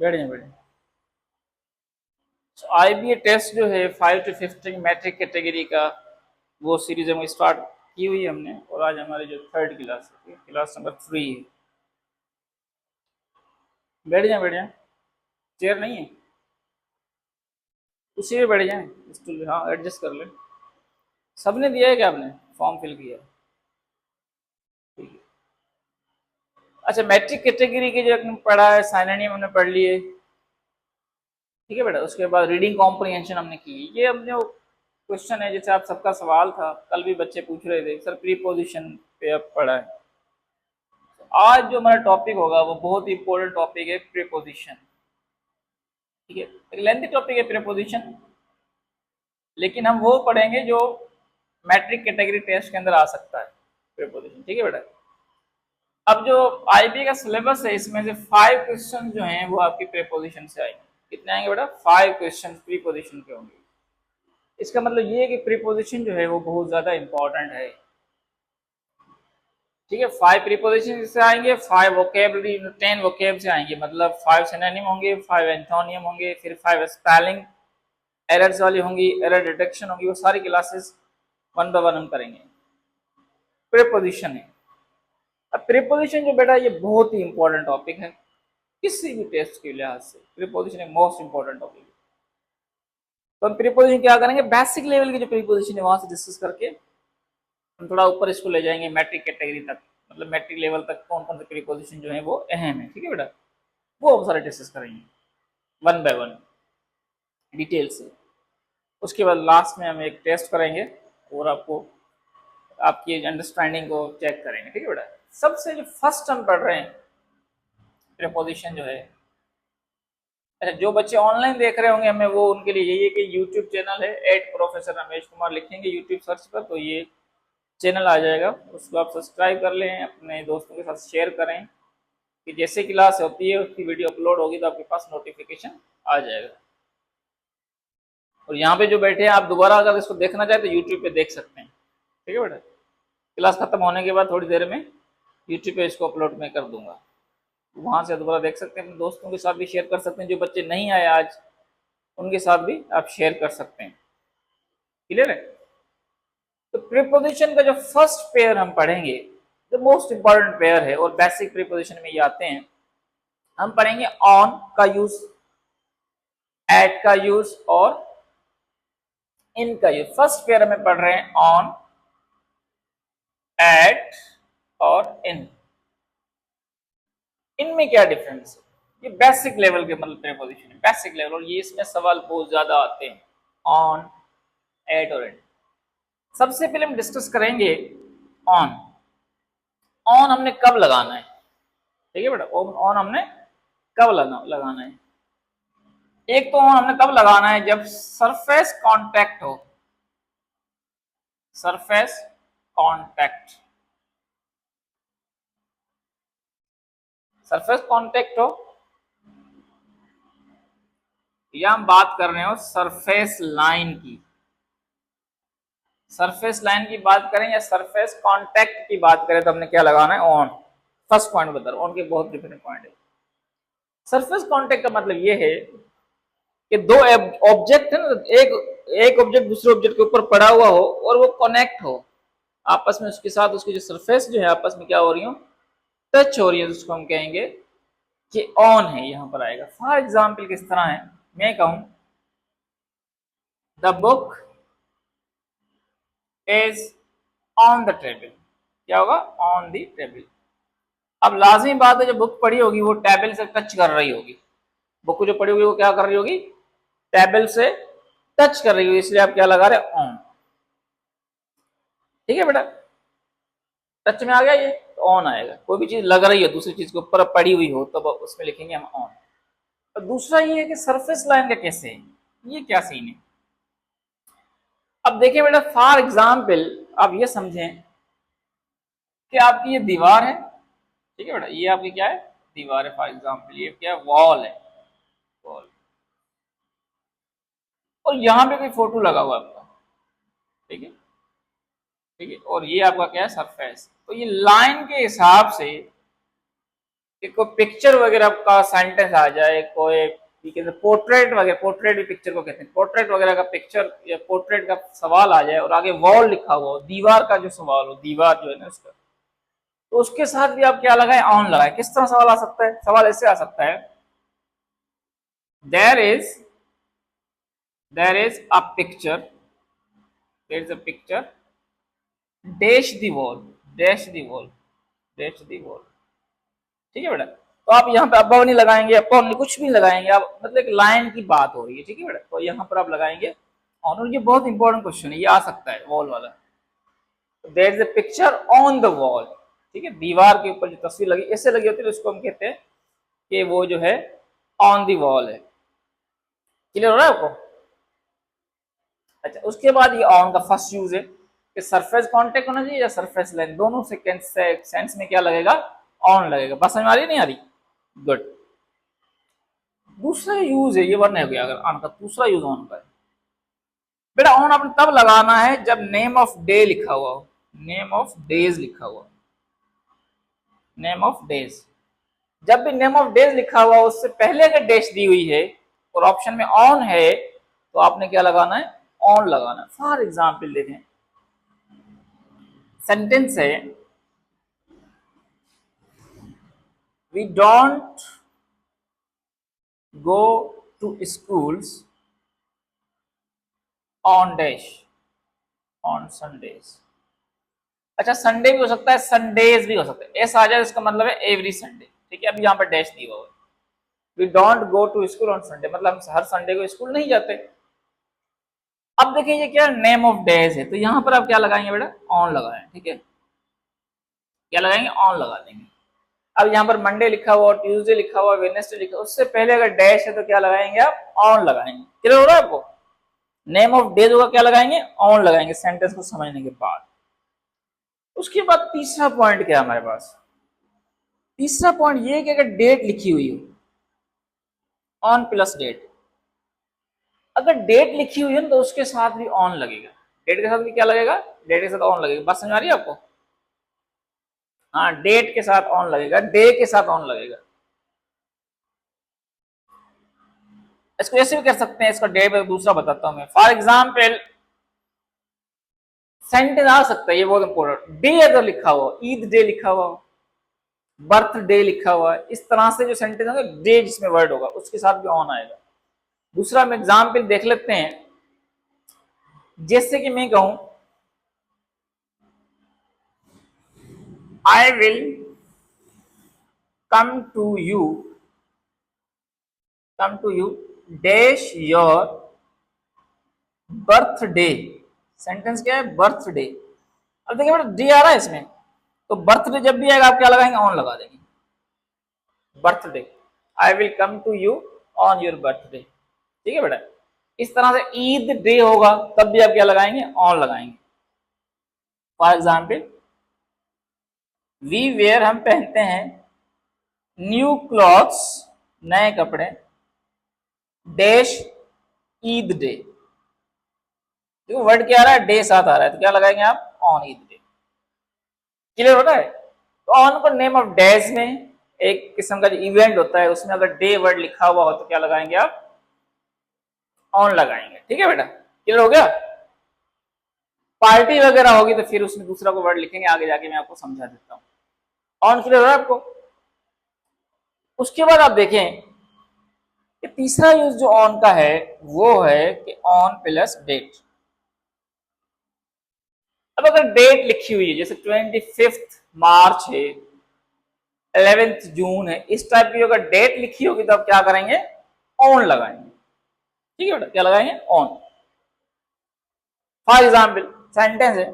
बढ़िया बढ़िया। IBA test जो है 5 to 15 मैट्रिक कैटेगरी का, वो सीरीज हम स्टार्ट की हुई है हमने, और आज हमारी जो थर्ड क्लास है, क्लास नंबर 3 है। बढ़िया बढ़िया। चेयर नहीं है, उसी में बैठ जाए स्टूल, हाँ एडजस्ट कर ले। सबने दिया है क्या, आपने फॉर्म फिल किया है? ठीक है। अच्छा, मैट्रिक कैटेगरी के जो हमने पढ़ा है, साइनोनिम हमने पढ़ लिए, ठीक है बेटा। उसके बाद रीडिंग कॉम्प्रिहेंशन हमने की। ये हमने क्वेश्चन है, जैसे आप सबका सवाल था, कल भी बच्चे पूछ रहे थे सर प्रीपोजिशन पे अब पढ़ा है। आज जो हमारा टॉपिक होगा वो बहुत ही इंपॉर्टेंट टॉपिक है, प्रीपोजिशन। ठीक है, एक लेंथी टॉपिक है प्रीपोजिशन, लेकिन हम वो पढ़ेंगे जो मैट्रिक कैटेगरी टेस्ट के अंदर आ सकता है, प्रीपोजिशन। ठीक है बेटा। अब जो आईबी का सिलेबस है, इसमें से 5 क्वेश्चन जो हैं वो आपकी प्रीपोजिशन से आएंगे। कितने आएंगे बेटा? 5 क्वेश्चन प्रीपोजिशन के होंगे। इसका मतलब ये है कि प्रीपोजिशन जो है वो बहुत ज्यादा इंपॉर्टेंट है। ठीक है, 5 प्रीपोजिशन से आएंगे, 5 वोकेबलरी 10 वोकेब से आएंगे, मतलब 5 सिनोनिम होंगे, 5 एंटोनियम होंगे, फिर 5 स्पेलिंग एरर्स वाली होंगी, एरर डिटेक्शन होगी। वो सारी क्लासेस 1 बाय 1 हम करेंगे। प्रीपोजिशन है। अब प्रीपोजिशन जो बेटा, ये बहुत ही इंपॉर्टेंट टॉपिक है किसी भी टेस्ट के लिहाज से। प्रीपोजिशन एक मोस्ट इंपॉर्टेंट टॉपिक है। तो हम प्रीपोजिशन क्या करेंगे, बेसिक लेवल की जो प्रीपोजिशन है वहां से डिस्कस करके हम थोड़ा ऊपर इसको ले जाएंगे मैट्रिक कैटेगरी तक, मतलब मैट्रिक लेवल तक कौन कौन से प्रीपोजिशन जो है वो अहम है। ठीक है बेटा, वो हम सारे डिस्कस करेंगे 1 बाय 1 डिटेल से। उसके बाद लास्ट में हम एक टेस्ट करेंगे और आपको आपकी अंडरस्टैंडिंग को चेक करेंगे। ठीक है बेटा। सबसे जो फर्स्ट हम पढ़ रहे हैं प्रीपोजिशन जो है, अच्छा जो बच्चे ऑनलाइन देख रहे होंगे हमें, वो उनके लिए यही है कि यूट्यूब चैनल है @प्रोफेसर रमेश कुमार, लिखेंगे यूट्यूब सर्च पर तो ये चैनल आ जाएगा। उसको आप सब्सक्राइब कर लें, अपने दोस्तों के साथ शेयर करें, कि जैसे क्लास होती है उसकी वीडियो अपलोड होगी तो आपके पास नोटिफिकेशन आ जाएगा। और यहाँ पे जो बैठे हैं आप दोबारा अगर इसको देखना चाहें तो यूट्यूब पे देख सकते हैं। ठीक है बेटा। क्लास खत्म होने के बाद थोड़ी देर में यूट्यूब पे इसको अपलोड मैं कर दूंगा, वहां से दोबारा देख सकते हैं। अपने दोस्तों के साथ भी शेयर कर सकते हैं, जो बच्चे नहीं आए आज उनके साथ भी आप शेयर कर सकते हैं। क्लियर है? तो प्रीपोजिशन का जो फर्स्ट पेयर हम पढ़ेंगे, जो मोस्ट इंपॉर्टेंट पेयर है और बेसिक प्रीपोजिशन में ये आते हैं, हम पढ़ेंगे ऑन का यूज, एट का यूज और इन का यूज। फर्स्ट पेयर में पढ़ रहे हैं ऑन, एट और इन। इनमें क्या डिफरेंस है? ये बेसिक लेवल के मतलब प्रीपोजिशन है, बेसिक लेवल, और ये इसमें सवाल बहुत ज्यादा आते हैं ऑन, एट और इन। सबसे पहले हम डिस्कस करेंगे ऑन। ऑन हमने कब लगाना है? ठीक है बेटा, ऑन हमने कब लगाना है? एक तो ऑन हमने तब लगाना है जब सरफेस कांटेक्ट हो, सरफेस कांटेक्ट, सरफेस कांटेक्ट हो, या हम बात कर रहे हो सरफेस लाइन की, सरफेस लाइन की बात करें या सरफेस कांटेक्ट की बात करें, तो हमने क्या लगाना है? ऑन। फर्स्ट पॉइंट बता रहा हूं, ऑन के बहुत डिफरेंट पॉइंट है। सरफेस कांटेक्ट का मतलब ये है कि दो ऑब्जेक्ट है ना, एक एक ऑब्जेक्ट दूसरे ऑब्जेक्ट के ऊपर पड़ा हुआ हो और वो कनेक्ट हो आपस में, उसके साथ उसकी जो सरफेस जो है आपस में क्या हो रही हो, टच हो रही है, उसको हम कहेंगे कि ऑन है। यहां पर आएगा फॉर एग्जाम्पल किस तरह है, मैं कहूं the book is on the table, क्या होगा? On the table. अब लाजमी बात है, जो बुक पढ़ी होगी वो टेबल से टच कर रही होगी, बुक को जो पढ़ी होगी वो क्या कर रही होगी? टेबल से टच कर रही होगी, इसलिए आप क्या लगा रहे? ऑन। ठीक है बेटा, टच में आ गया ये, तो ऑन आएगा। कोई भी चीज लग रही है दूसरी चीज के ऊपर पड़ी हुई हो तब उसमें लिखेंगे हम ऑन। और दूसरा ये है कि सरफेस लाइन का कैसे है, ये क्या सीन है? अब देखिए बेटा, फॉर एग्जाम्पल आप ये समझें कि आपकी ये दीवार है, ठीक है बेटा, ये आपकी क्या है? दीवार है। फॉर एग्जाम्पल ये क्या है? वॉल है, वॉल। और यहाँ पे कोई फोटो लगा हुआ है आपका, ठीक है, ठीक है, और ये आपका क्या है? सरफेस। तो ये लाइन के हिसाब से कि कोई पिक्चर वगैरह का सेंटेंस आ जाए, कोई पोर्ट्रेट वगैरह, पोर्ट्रेट भी पिक्चर को कहते हैं, पोर्ट्रेट वगैरह का पिक्चर या पोर्ट्रेट का सवाल आ जाए और आगे वॉल लिखा हुआ हो, दीवार का जो सवाल हो, दीवार जो है ना उसका, तो उसके साथ भी आप क्या लगाएं, ऑन लगाएं। किस तरह सवाल आ सकता है, सवाल ऐसे आ सकता है, there is a picture, there is a picture, dash the wall, dash the wall, dash the wall. ठीक है बेटा, तो आप यहाँ पे अबव नहीं लगाएंगे, अपॉन नहीं, कुछ भी लगाएंगे आप, मतलब एक लाइन की बात हो रही है। ठीक है बेटा, तो यहाँ पर आप लगाएंगे ऑन। और ये बहुत इंपॉर्टेंट क्वेश्चन है, ये आ सकता है वॉल वाला। There is a picture on the wall, ठीक है, दीवार के ऊपर जो तस्वीर लगी, ऐसे लगी होती है, तो उसको हम कहते हैं कि वो जो है ऑन दी वॉल है। क्लियर हो रहा है आपको? अच्छा, उसके बाद ये ऑन का फर्स्ट यूज है कि सरफेस कांटेक्ट होना चाहिए या सरफेस लाइन, दोनों से सेंस में क्या लगेगा, ऑन लगेगा। बात समझ में आ रही नहीं आ रही? गुड। दूसरा यूज है, ये वरना हो गया अगर ऑन का, दूसरा यूज ऑन का है बेटा। ऑन आपने तब लगाना है जब नेम ऑफ डे लिखा हुआ हो, नेम ऑफ डेज लिखा हुआ, नेम ऑफ डेज। जब भी नेम ऑफ डेज लिखा हुआ उससे पहले अगर डैश दी हुई है और ऑप्शन में ऑन है, तो आपने क्या लगाना है, ऑन लगाना है। फॉर एग्जाम्पल देखें, सेंटेंस है, we don't go to schools on dash, on Sundays. अच्छा, संडे भी हो सकता है, संडेज भी हो सकता है, ऐसा आ जाए इसका मतलब है एवरी संडे। ठीक है, अभी यहाँ पर डैश दिया हुआ है, we don't go to school on Sunday, मतलब हम हर संडे को स्कूल नहीं जाते। अब देखिए ये क्या नेम ऑफ डेज है, तो यहाँ पर आप क्या लगाएंगे बेटा, ऑन लगाएं। ठीक है, क्या लगाएंगे, ऑन लगा देंगे। अब यहाँ पर मंडे लिखा हुआ, ट्यूसडे लिखा हुआ, वेडनेसडे लिखा हुआ, उससे पहले अगर डैश है तो क्या लगाएंगे आप, ऑन लगाएंगे। क्लियर हो रहा है आपको? नेम ऑफ डेज होगा, क्या लगाएंगे, ऑन लगाएंगे, सेंटेंस को समझने के बाद। उसके बाद तीसरा पॉइंट क्या है हमारे पास, तीसरा पॉइंट ये कि अगर डेट लिखी हुई हो, ऑन प्लस डेट, अगर डेट लिखी हुई है तो उसके साथ भी ऑन लगेगा। डेट के साथ भी क्या लगेगा, डेट के साथ ऑन लगेगा। बात समझ आ रही है आपको? हाँ, डेट के साथ ऑन लगेगा, डे के साथ ऑन लगेगा। इसको ऐसे भी कर सकते हैं, इसका डे दूसरा बताता हूं मैं। फॉर एग्जाम्पल सेंटेंस आ सकता है, ये बहुत इंपॉर्टेंट, डे अगर लिखा हुआ, ईद डे लिखा हुआ, बर्थ डे लिखा हुआ है, इस तरह से जो सेंटेंस होगा, डे जिसमें वर्ड होगा उसके साथ भी ऑन आएगा। दूसरा हम एग्जाम्पल देख लेते हैं, जैसे कि मैं कहूं, I will come to you, come to you dash your birthday. Sentence क्या है, बर्थडे। अब देखिए बेटा डे आ रहा है इसमें, तो बर्थडे जब भी आएगा आप क्या लगाएंगे, ऑन लगा देंगे, birthday. I will come to you on your birthday. ठीक है बेटा, इस तरह से ईद डे होगा तब भी आप क्या लगाएंगे, ऑन लगाएंगे। फॉर एग्जाम्पल वी वेयर, हम पहनते हैं, न्यू क्लॉथ्स, नए कपड़े, डैश ईद डे। देखो वर्ड क्या आ रहा है, डे साथ आ रहा है, तो क्या लगाएंगे आप, ऑन ईद डे। क्लियर हो रहा है? तो ऑन को नेम ऑफ डेज में एक किस्म का जो इवेंट होता है उसमें अगर डे वर्ड लिखा हुआ हो तो क्या लगाएंगे आप, ऑन लगाएंगे। ठीक है बेटा, क्लियर हो गया? पार्टी वगैरह होगी तो फिर उसमें दूसरा को वर्ड लिखेंगे, आगे जाके मैं आपको समझा देता हूँ। ऑन क्लियर हो रहा है आपको? उसके बाद आप देखें कि तीसरा यूज जो ऑन का है वो है कि ऑन प्लस डेट। अब अगर डेट लिखी हुई है, जैसे 25 मार्च है, 11 जून है, इस टाइप की अगर डेट लिखी होगी तो आप क्या करेंगे, ऑन लगाएंगे। ठीक है बेटा, क्या लगाएंगे, ऑन। फॉर एग्जाम्पल सेंटेंस है,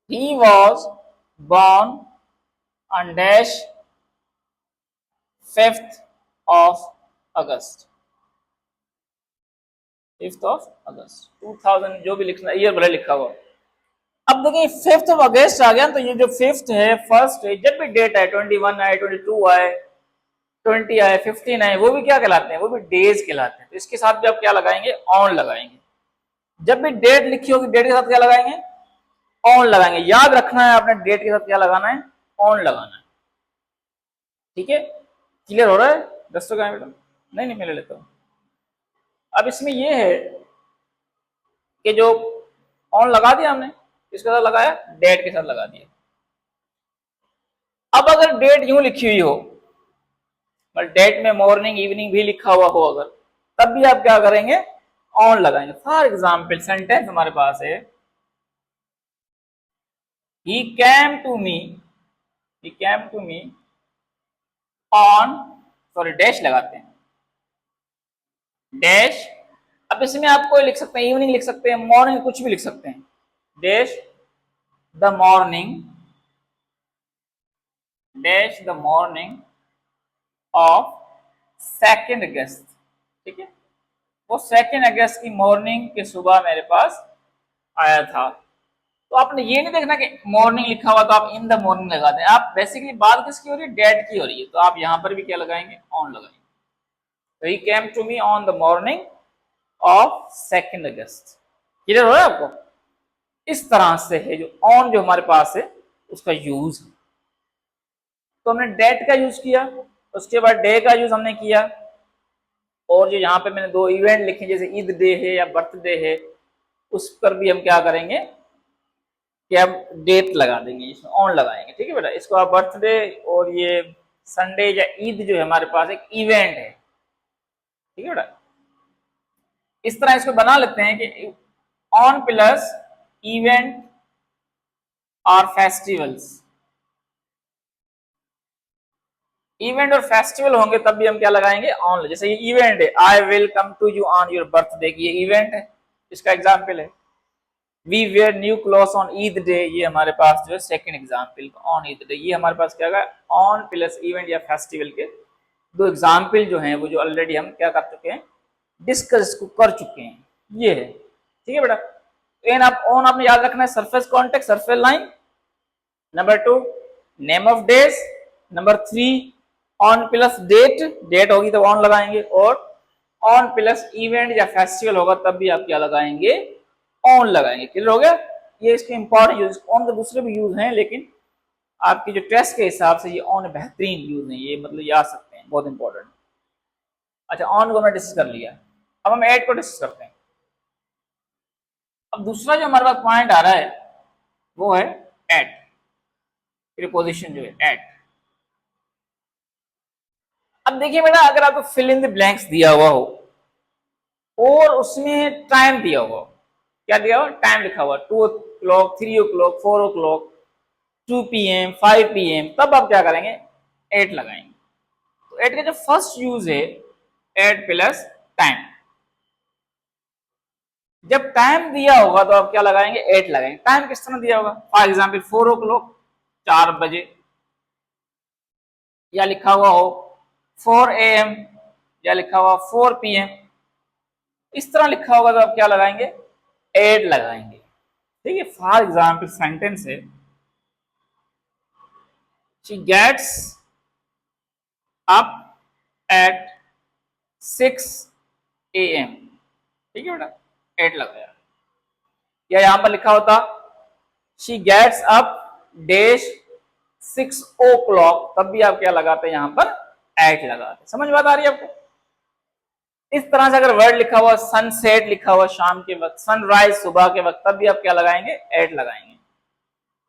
he was born on dash 5th of August, 5th of अगस्त 2000, जो भी लिखना ईयर भले लिखा हुआ। अब देखिए 5th ऑफ अगस्त आ गया, तो ये जो 5th है, फर्स्ट है, जब भी डेट आए, 21 आए, 22 आए, 20 आए, 15 आए, वो भी क्या कहलाते हैं, वो भी डेज कहलाते हैं। तो इसके साथ भी आप क्या लगाएंगे, ऑन लगाएंगे। जब भी डेट लिखी होगी डेट के साथ क्या लगाएंगे, ऑन लगाएंगे। याद रखना है आपने, डेट के साथ क्या लगाना है, ऑन लगाना है। ठीक है, क्लियर हो रहा है? दस तो कहाँ बेटा? नहीं नहीं, मैं ले लेता हूँ। अब इसमें ये है कि जो ऑन लगा दिया हमने, किसके साथ लगाया? डेट के साथ लगा दिया। अब अगर डेट यूं लिखी हुई हो, मतलब डेट में मॉर्निंग इवनिंग भी लिखा हुआ हो अगर, तब भी आप क्या करेंगे? ऑन लगाएंगे। फॉर एग्जाम्पल सेंटेंस हमारे पास है, he came to me, he came to me on, sorry dash लगाते हैं, डैश। अब इसमें आप कोई लिख सकते हैं, इवनिंग लिख सकते हैं, मॉर्निंग, कुछ भी लिख सकते हैं। Dash the morning, dash the morning of 2 अगस्त। ठीक है, वो 2 अगस्त की मॉर्निंग के सुबह मेरे पास आया था। तो आपने ये नहीं देखना कि मॉर्निंग लिखा हुआ तो आप इन द मॉर्निंग लगा दें। आप बेसिकली बात किसकी हो रही है? डेट की हो रही है, तो आप यहां पर भी क्या लगाएंगे? ऑन लगाएंगे। तो he came to me on the morning of 2 August. Clear हो रहा है आपको? इस तरह से है जो ऑन जो हमारे पास है उसका यूज है। तो हमने डेट का यूज किया, उसके बाद डे का यूज हमने किया, और जो यहाँ पे मैंने 2 इवेंट लिखे जैसे ईद डे है या बर्थडे है, उस पर भी हम क्या करेंगे कि हम डेट लगा देंगे, इसमें ऑन लगाएंगे। ठीक है बेटा, इसको आप बर्थडे और ये संडे या ईद जो है हमारे पास एक इवेंट है। ठीक है बेटा, इस तरह इसको बना लेते हैं कि ऑन प्लस इवेंट और फेस्टिवल्स, इवेंट और फेस्टिवल होंगे तब भी हम क्या लगाएंगे? ऑन। जैसे ये इवेंट है, I will come to you on your birthday, ये इवेंट है, इसका एग्जाम्पल है। We wear new cloth on Eid day, ये हमारे पास जो है second example on Eid day. ये हमारे पास क्या है? ऑन प्लस इवेंट या फेस्टिवल के 2 एग्जाम्पल जो हैं वो जो ऑलरेडी हम क्या कर चुके हैं? डिस्कस को कर चुके हैं। ये है। ठीक है बेटा, एन आप ऑन आपने याद रखना है, surface contact, surface line. Number 2 name of days. Number 3 on plus date, date होगी तो ऑन लगाएंगे, और ऑन प्लस इवेंट या फेस्टिवल होगा तब भी आप क्या लगाएंगे? ऑन लगाएंगे। क्लियर हो गया? ये इसके इंपॉर्टेंट यूज। ऑन के दूसरे भी यूज हैं, लेकिन आपकी जो टेस्ट के हिसाब से ये ऑन बेहतरीन यूज है, ये मतलब याद सकते हैं, बहुत इंपॉर्टेंट। अच्छा, ऑन को हमने डिस्कस कर लिया, अब हम ऐड को डिस्कस करते हैं। अब दूसरा जो हमारे पास पॉइंट आ रहा है वो है ऐड, प्रीपोजिशन जो है ऐड। अब देखिए बेटा, अगर आपको फिल इन द ब्लैंक्स दिया हुआ हो और उसमें टाइम दिया हुआ हो, क्या दिया हुआ? टाइम लिखा हुआ, 2 o'clock, 3 o'clock, 4 o'clock, 2 PM, 5 PM, तब आप क्या करेंगे? एट लगाएंगे। तो एट का जो फर्स्ट यूज है एट प्लस टाइम। जब टाइम दिया होगा तो आप क्या लगाएंगे? एट लगाएंगे। टाइम किस तरह दिया होगा? फॉर एग्जाम्पल 4 o'clock, 4 बजे, या लिखा हुआ हो 4 AM, या लिखा हुआ 4 PM, इस तरह लिखा होगा तो आप क्या लगाएंगे? एट लगाएंगे। ठीक है, फॉर एग्जाम्पल सेंटेंस है, she gets up at 6 AM। ठीक है बेटा, एट लगाया। या यहां पर लिखा होता she gets up dash 6 o'clock, तब भी आप क्या लगाते हैं? यहां पर एट लगाते। समझ बात आ रही है आपको? इस तरह से अगर वर्ड लिखा हुआ सनसेट लिखा हुआ शाम के वक्त, सनराइज सुबह के वक्त, तब भी आप क्या लगाएंगे? एट लगाएंगे।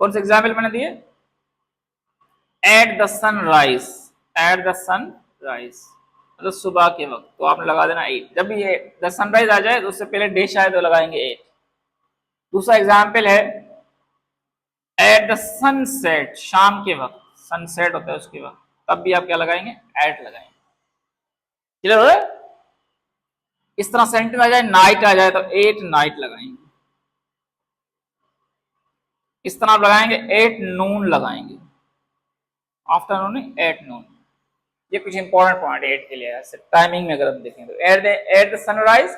कौन से एग्जाम्पल मैंने दिए? At the sunrise, at the sunrise मतलब सुबह के वक्त, तो आपने लगा देना एट। जब भी द सनराइज आ जाए तो उससे पहले डे आए तो लगाएंगे एट। दूसरा एग्जाम्पल है एट द सनसेट, शाम के वक्त, सनसेट होता है उसके वक्त, तब भी आप क्या लगाएंगे? एट लगाएंगे। क्लियर हो रहा है? इस तरह सेंटेंस आ जाए, नाइट आ जाए तो एट नाइट लगाएंगे। इस तरह आप लगाएंगे एट नून लगाएंगे, आफ्टरनून नहीं, एट नून। ये कुछ इंपॉर्टेंट पॉइंट एट के लिए है। टाइमिंग में अगर हम देखें तो at the sunrise,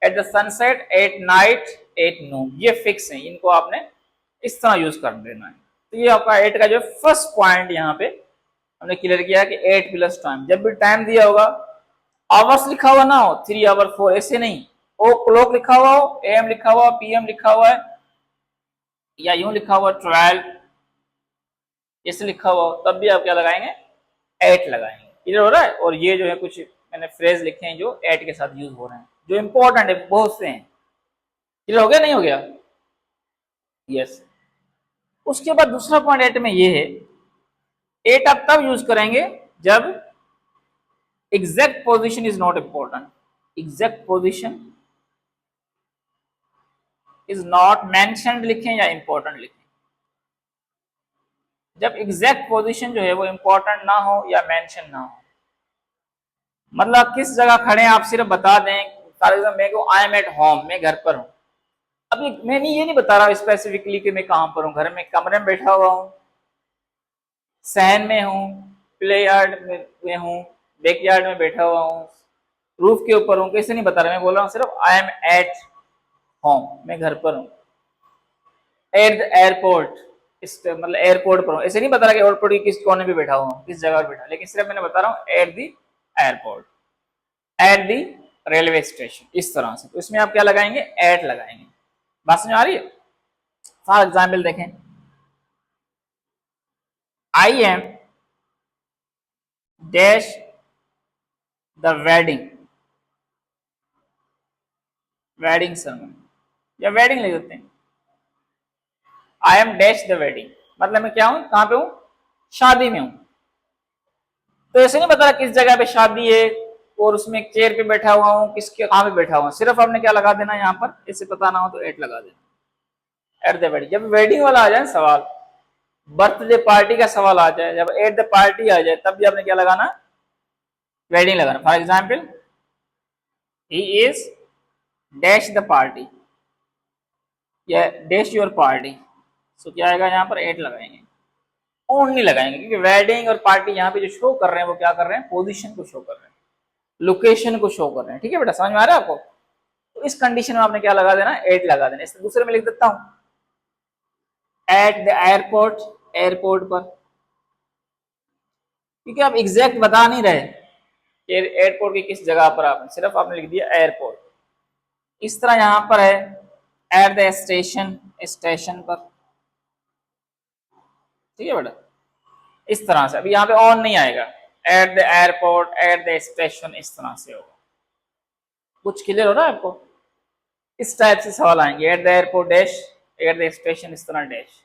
at the sunset, at night, at noon, ये फिक्स है, इनको आपने इस तरह यूज कर देना है। तो ये आपका एट का जो फर्स्ट पॉइंट यहाँ पे हमने क्लियर किया कि एट प्लस टाइम। जब भी टाइम दिया होगा, आवर्स लिखा हुआ ना हो 3 आवर 4 ऐसे नहीं, ओ क्लॉक लिखा हुआ हो, AM लिखा हुआ, PM लिखा हुआ है, या यूं लिखा हुआ 12 ऐसे लिखा हुआ हो तब भी आप क्या लगाएंगे, एट लगाएंगे। क्लियर हो रहा है। और ये जो है कुछ मैंने फ्रेज लिखे हैं जो एट के साथ यूज हो रहे हैं, जो इंपॉर्टेंट है, बहुत से हैं। क्लियर हो गया, नहीं हो गया? यस। उसके बाद दूसरा पॉइंट एट में ये है, एट आप तब यूज करेंगे जब exact position is not important. Exact position is not mentioned लिखें या इंपॉर्टेंट लिखें। जब एग्जैक्ट पोजीशन जो है वो इंपॉर्टेंट ना हो या मेंशन ना हो, मतलब किस जगह खड़े हैं आप सिर्फ बता दें। फॉर एग्जाम्पल मैं को आई एम एट होम, मैं घर पर हूं। अभी मैं ये नहीं बता रहा स्पेसिफिकली कि मैं कहां पर हूं, घर में कमरे में बैठा हुआ हूं, सहन में हूं, प्ले यार्ड में हूं, बैक यार्ड में बैठा हुआ हूं, रूफ के ऊपर हूं, कैसे नहीं बता रहा। मैं बोल रहा हूं सिर्फ आई एम एट होम, मैं घर पर हूं। एट द एयरपोर्ट, इस मतलब एयरपोर्ट पर हूं, ऐसे नहीं बता रहा कि एयरपोर्ट की किस कोने पे बैठा हुआ हूं, किस जगह पर बैठा, लेकिन सिर्फ मैंने बता रहा हूं at the airport, at the railway station, इस तरह से। तो इसमें आप क्या लगाएंगे, एट लगाएंगे। बात समझ आ रही है? फॉर एग्जाम्पल देखें, I am dash the wedding, wedding सर्मनी या वेडिंग लिख देते हैं। I am dash the wedding, मतलब मैं क्या हूं, कहां पे हूं, शादी में हूं। तो ऐसे नहीं बता रहा किस जगह पे शादी है और उसमें एक चेयर पे बैठा हुआ हूं, किसके कहां पे बैठा हुआ हूं, सिर्फ आपने क्या लगा देना यहां पर, इसे पता ना हो तो एट लगा देना, एट द वेडिंग। जब वेडिंग वाला आ जाए सवाल, बर्थडे पार्टी का सवाल आ जाए, जब एट द पार्टी आ जाए, तब भी आपने क्या लगाना, वेडिंग लगाना। For example he is dash the party या डैश योर पार्टी, सो क्या आएगा यहाँ पर, एट लगाएंगे, ऑन नहीं लगाएंगे, क्योंकि वेडिंग और पार्टी यहाँ पे जो शो कर रहे हैं वो क्या कर रहे हैं, पोजीशन को शो कर रहे हैं, लोकेशन को शो कर रहे हैं। ठीक है बेटा, समझ में आ रहा है आपको? तो इस कंडीशन में आपने क्या लगा देना, एट लगा देना। इससे दूसरे में लिख देता हूं, एट द एयरपोर्ट, एयरपोर्ट पर, क्योंकि आप एग्जैक्ट बता नहीं रहे कि एयरपोर्ट की किस जगह पर, आपने सिर्फ आपने लिख दिया एयरपोर्ट। इस तरह यहां पर है एट द स्टेशन, स्टेशन पर। ठीक है बेटा, इस तरह से। अभी यहाँ पे ऑन नहीं आएगा, at the airport, at the station, इस तरह से होगा। कुछ क्लियर हो रहा है आपको? इस टाइप से सवाल आएंगे, at the airport dash, at the station, इस तरह डैश।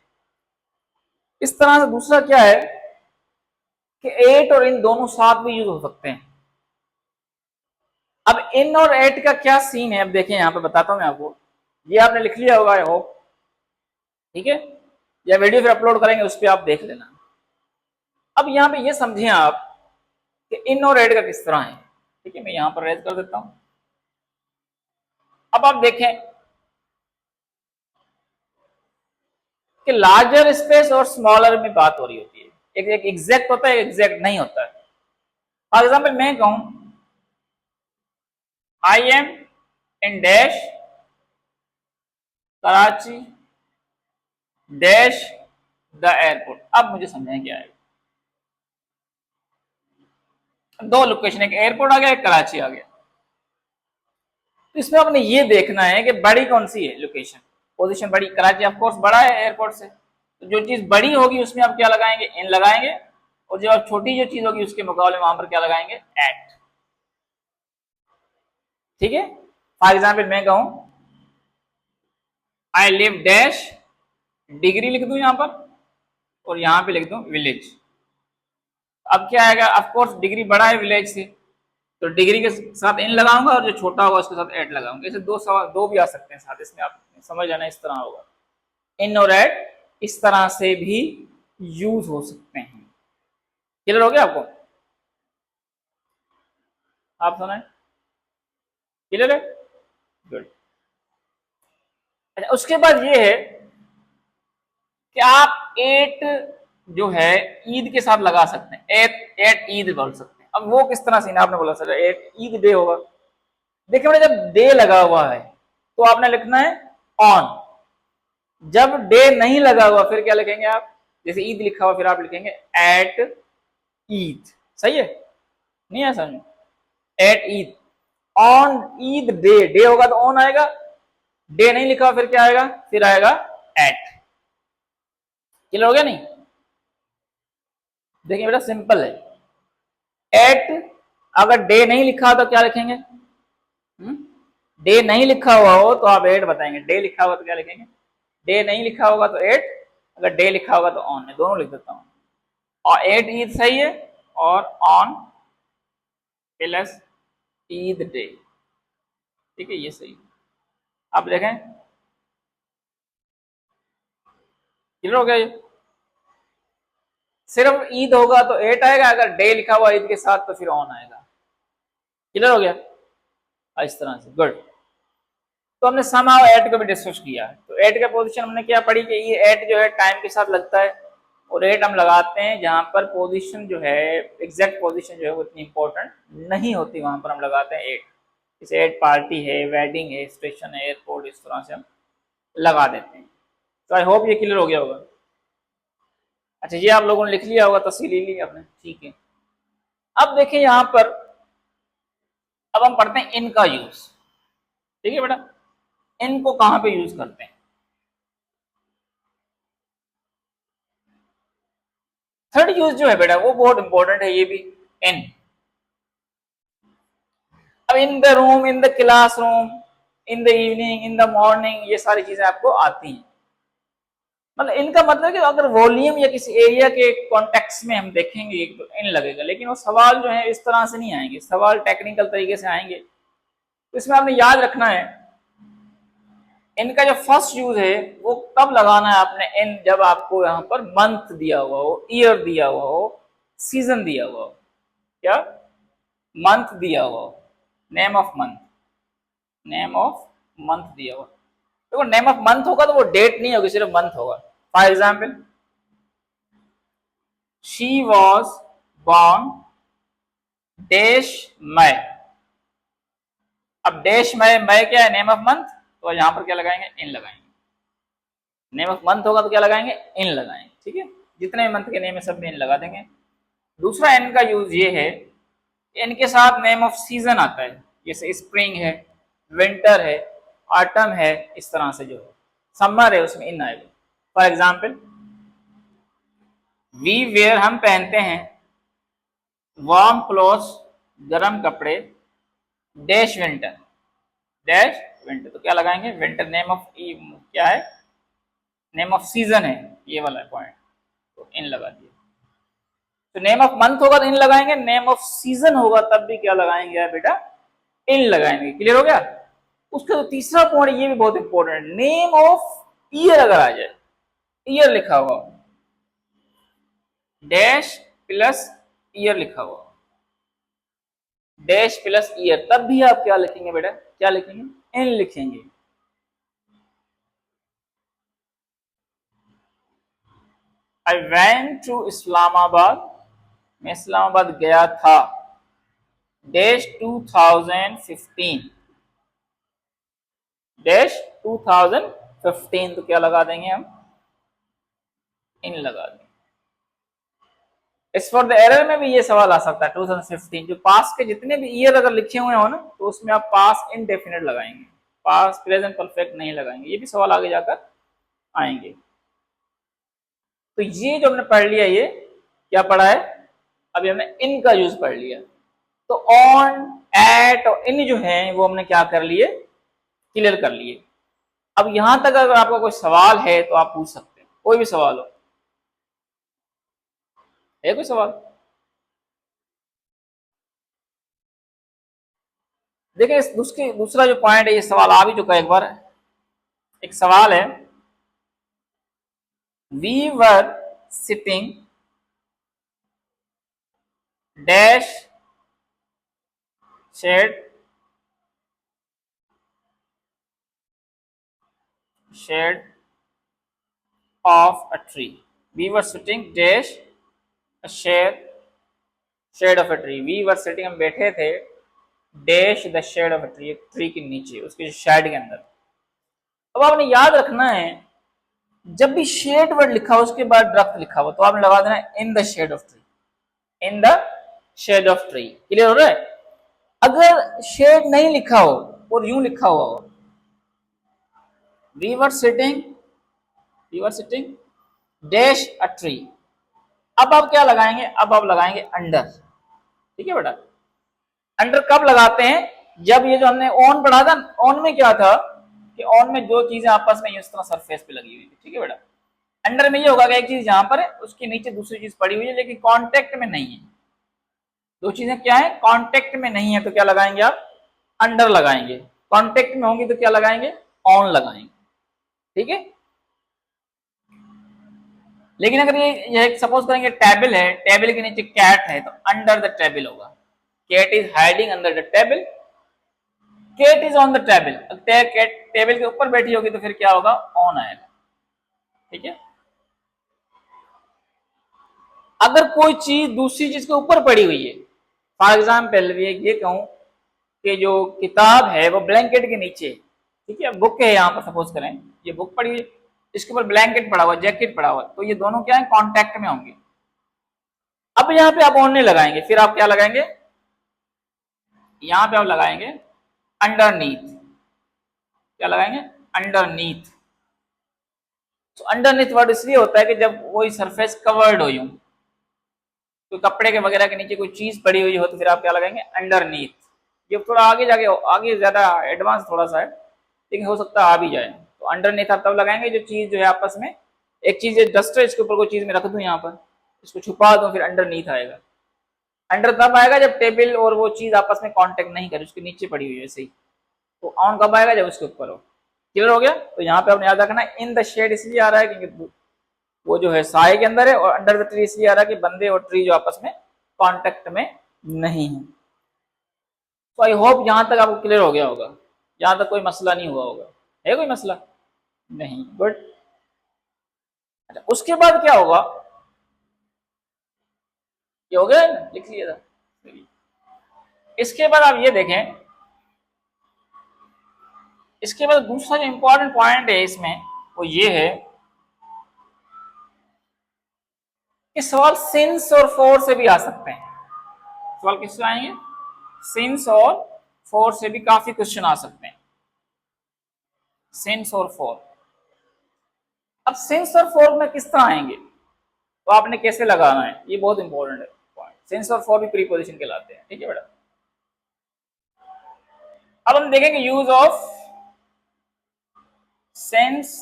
इस तरह से दूसरा क्या है कि एट और इन दोनों साथ भी यूज हो सकते हैं। अब इन और एट का क्या सीन है, अब देखें यहां पे बताता हूं मैं आपको। ये आपने लिख लिया होगा आई होप, ठीक है, या वीडियो फिर अपलोड करेंगे उस पर आप देख लेना। अब यहां पे ये समझिए आप कि इन और एट का किस तरह है। ठीक है, मैं यहां पर रेज कर देता हूं। अब आप देखें कि लार्जर स्पेस और स्मॉलर में बात हो रही होती है, एक एग्जैक्ट होता है, एग्जैक्ट नहीं होता है। फॉर एग्जाम्पल मैं कहूं I am in dash Karachi dash the airport, अब मुझे समझाएं क्या है। दो लोकेशन, एक एयरपोर्ट आ गया, एक कराची आ गया। तो इसमें आपने ये देखना है कि बड़ी कौन सी है लोकेशन, पोजीशन बड़ी। कराची ऑफ कोर्स बड़ा है एयरपोर्ट से, तो जो चीज बड़ी होगी उसमें आप क्या लगाएंगे, इन लगाएंगे, और जो छोटी जो चीज होगी उसके मुकाबले वहां पर क्या लगाएंगे, एट। ठीक है, फॉर एग्जाम्पल मैं कहूं आई लिव डैश, डिग्री लिख दूं यहां पर और यहां पे लिख दूं विलेज। अब क्या आएगा, ऑफ कोर्स डिग्री बड़ा है विलेज से, तो डिग्री के साथ इन लगाऊंगा और जो छोटा होगा उसके साथ एट लगाऊंगा। ऐसे दो सवाल, दो भी आ सकते हैं साथ, इसमें आप समझ जाना, इस तरह होगा। इन और एट इस तरह से भी यूज हो सकते हैं। क्लियर हो गया आपको? आप सुनाए, क्लियर है? गुड। अच्छा, उसके बाद ये है कि आप एट जो है ईद के साथ लगा सकते हैं, एट एट ईद बोल सकते हैं। अब वो किस तरह से, आपने बोला सर एट ईद डे होगा। देखिए बेटा, जब डे लगा हुआ है तो आपने लिखना है ऑन, जब डे नहीं लगा हुआ फिर क्या लिखेंगे आप, जैसे ईद लिखा हुआ फिर आप लिखेंगे एट ईद। सही है, नहीं है समझ? At Eid, on Eid day, day होगा तो ऑन आएगा, डे नहीं लिखा फिर क्या आएगा, फिर आएगा एट। क्लियर हो गया नहीं? देखिए बेटा सिंपल है, एट अगर डे नहीं लिखा तो क्या लिखेंगे? डे नहीं लिखा हुआ हो तो आप एट बताएंगे, डे लिखा हुआ तो क्या लिखेंगे? डे नहीं लिखा होगा तो एट, अगर डे लिखा होगा तो ऑन। मैं दोनों लिख देता हूँ, और एट ईद सही है और ऑन प्लस ईद डे, ठीक है ये सही है। अब देखें क्लियर हो गया ये? सिर्फ ईद होगा तो एट आएगा, अगर डे लिखा हुआ ईद के साथ तो फिर ऑन आएगा। क्लियर हो गया? इस तरह से गुड। तो हमने समाव एट को भी डिस्कस किया, तो एट का पोजीशन हमने क्या पढ़ी कि ये एट जो है टाइम के साथ लगता है, और एट हम लगाते हैं जहां पर पोजीशन जो है एग्जैक्ट पोजीशन जो है वो इतनी इंपॉर्टेंट नहीं होती, वहां पर हम लगाते हैं एट। जैसे एट पार्टी है, वेडिंग है, स्टेशन है, एयरपोर्ट, इस तरह से हम लगा देते हैं। तो आई होप ये क्लियर हो गया होगा। अच्छा ये आप लोगों ने लिख लिया होगा, तस्वीर ले ली आपने, ठीक है। अब देखें यहां पर, अब हम पढ़ते हैं इन का यूज, ठीक है बेटा। इन को कहां पे यूज करते हैं? थर्ड यूज जो है बेटा वो बहुत इंपॉर्टेंट है ये भी, इन। अब in the room, in the classroom, in the evening, in the morning, ये सारी चीजें आपको आती हैं। मतलब इनका मतलब कि अगर वॉल्यूम या किसी एरिया के कॉन्टेक्स्ट में हम देखेंगे तो इन लगेगा, लेकिन वो सवाल जो है इस तरह से नहीं आएंगे, सवाल टेक्निकल तरीके से आएंगे। तो इसमें आपने याद रखना है इनका जो फर्स्ट यूज है वो कब लगाना है आपने इन, जब आपको यहाँ पर मंथ दिया हुआ हो, ईयर दिया हुआ हो, सीजन दिया हुआ हो। क्या? मंथ दिया हुआ हो, name of month, name of month दिया हुआ। देखो नेम ऑफ मंथ होगा तो वो डेट नहीं होगी, सिर्फ मंथ होगा। For example she was born dash May. अब डैश मई, मई क्या है? नेम ऑफ मंथ, तो यहां पर क्या लगाएंगे? इन लगाएंगे। नेम ऑफ मंथ होगा तो क्या लगाएंगे? इन लगाएंगे, ठीक है। जितने मंथ के नेम है सब में इन लगा देंगे। दूसरा एन का यूज ये है, इनके साथ नेम ऑफ सीजन आता है, जैसे स्प्रिंग है, विंटर है, ऑटम है, इस तरह से जो है समर है उसमें इन आएगा। फॉर एग्जाम्पल वी वेयर, हम पहनते हैं, वार्म क्लोथ्स, गर्म कपड़े, डैश विंटर, डैश विंटर, तो क्या लगाएंगे? विंटर। नेम ऑफ क्या है? नेम ऑफ सीजन है, ये वाला पॉइंट, तो इन लगा दिया। तो नेम ऑफ मंथ होगा तो इन लगाएंगे, नेम ऑफ सीजन होगा तब भी क्या लगाएंगे बेटा? इन लगाएंगे। क्लियर हो गया? उसका तो तीसरा पॉइंट ये भी बहुत इंपॉर्टेंट है, नेम ऑफ ईयर अगर आ जाए, ईयर लिखा हुआ, डैश प्लस ईयर लिखा हुआ, डैश प्लस ईयर, तब भी आप क्या लिखेंगे बेटा? क्या लिखेंगे? इन लिखेंगे। आई वेंट टू इस्लामाबाद, मैं इस्लामाबाद गया था, डैश 2015, डैश 2015, तो क्या लगा देंगे हम? इन लगा देंगे। इस फॉर द एरर में भी ये सवाल आ सकता है, 2015 जो पास के जितने भी ईयर अगर लिखे हुए हो ना, तो उसमें आप पास इनडेफिनिट लगाएंगे, पास प्रेजेंट परफेक्ट नहीं लगाएंगे, ये भी सवाल आगे जाकर आएंगे। तो ये जो हमने पढ़ लिया, ये क्या पढ़ा है? अभी हमने इन का यूज पढ़ लिया। तो ऑन, एट और इन जो है वो हमने क्या कर लिए? क्लियर कर लिए। अब यहां तक अगर आपका कोई सवाल है तो आप पूछ सकते हैं, कोई भी सवाल हो। है कोई सवाल? देखिए दूसरा जो पॉइंट है, ये सवाल आ भी चुका है एक बार। एक सवाल है, we were sitting dash shade, shade of a tree, we were sitting dash shade, shade of a tree, we were sitting, हम बैठे थे, dash the shade of a tree, tree के नीचे, उसके शेड के अंदर। अब आपने याद रखना है जब भी शेड वर्ड लिखा हो उसके बाद दरख्त लिखा हो तो आपने लगा देना in the shade of tree, in the shade of tree. Clear हो रहा है? अगर शेड नहीं लिखा हो और यूं लिखा हुआ हो, we were sitting, we were sitting dash a tree, अब आप क्या लगाएंगे, अब आप लगाएंगे अंडर। ठीक है बेटा, अंडर कब लगाते हैं, जब ये जो हमने ऑन पढ़ा था, ऑन में क्या था कि ऑन में दो चीजें आपस में इस तरह सरफेस पे लगी हुई थी। ठीक है बेटा, अंडर में ये होगा कि एक चीज यहाँ पर है, उसके नीचे दूसरी चीज पड़ी हुई है, लेकिन कांटेक्ट में नहीं है। दो चीजें क्या है, कांटेक्ट में नहीं है, तो क्या लगाएंगे आप, अंडर लगाएंगे। कांटेक्ट में होंगी तो क्या लगाएंगे, ऑन लगाएंगे। ठीक है, लेकिन अगर ये सपोज करेंगे टेबल है, टेबल के नीचे कैट है, तो अंडर द टेबल होगा। Cat is hiding under the table, cat is on the table. Cat table के ऊपर बैठी होगी तो फिर क्या होगा, ऑन आएगा। ठीक है, अगर कोई चीज दूसरी चीज के ऊपर पड़ी हुई है, फॉर एग्जाम्पल ये कहूं कि जो किताब है वो ब्लैंकेट के नीचे, ठीक है, बुक है यहाँ पर सपोज करें, ये बुक पड़ी हुई, इसके ऊपर ब्लैंकेट पड़ा हुआ, जैकेट पड़ा हुआ, तो ये दोनों क्या है, कांटेक्ट में होंगे। अब यहाँ पे आप ऑन नहीं लगाएंगे, फिर आप क्या लगाएंगे, यहाँ पे आप लगाएंगे अंडरनीथ। क्या लगाएंगे, अंडरनीथ। तो अंडरनीथ वर्ड इसलिए होता है कि जब वही सरफेस कवर्ड हो, यूं तो कपड़े के वगैरह के नीचे कोई चीज पड़ी हुई हो, तो फिर आप क्या लगाएंगे, अंडरनीथ। ये थोड़ा आगे जाके, आगे ज्यादा एडवांस थोड़ा सा है, लेकिन हो सकता है आ भी जाए। तो अंडरनीथ आप तब लगाएंगे जो चीज जो है आपस में, एक चीज डस्टर इसके ऊपर कोई चीज में रख दूं, यहाँ पर इसको छुपा दूं, फिर अंडरनीथ आएगा। अंडर तब आएगा जब टेबल और वो चीज आपस में कांटेक्ट नहीं करे, उसके नीचे पड़ी हुई है ऐसे ही। तो ऑन कब आएगा, जब उसके ऊपर हो। क्लियर हो गया, तो यहाँ पे आपने याद रखना, इन द शेड इसलिए आ रहा है क्योंकि वो जो है साए के अंदर है, और अंडर द ट्री इसलिए आ रहा है कि बंदे और ट्री जो आपस में कांटेक्ट में नहीं है। तो आई होप यहां तक आपको क्लियर हो गया होगा, यहां तक कोई मसला नहीं हुआ होगा। है कोई मसला, नहीं, गुड। अच्छा, उसके बाद क्या होगा, ये हो गया है ना, लिख लिया था। इसके बाद आप ये देखें, इसके बाद दूसरा जो इंपॉर्टेंट पॉइंट है इसमें, वो ये है कि सवाल सिंस और फॉर से भी आ सकते हैं। सवाल किससे आएंगे, सिंस और फॉर से भी काफी क्वेश्चन आ सकते हैं। सिंस और फॉर, अब सिंस और फॉर में किस तरह आएंगे, तो आपने कैसे लगाना है, ये बहुत इंपॉर्टेंट है पॉइंट। सिंस और फॉर भी प्रीपोजिशन कहलाते हैं। ठीक है बेटा, अब हम देखेंगे यूज ऑफ सिंस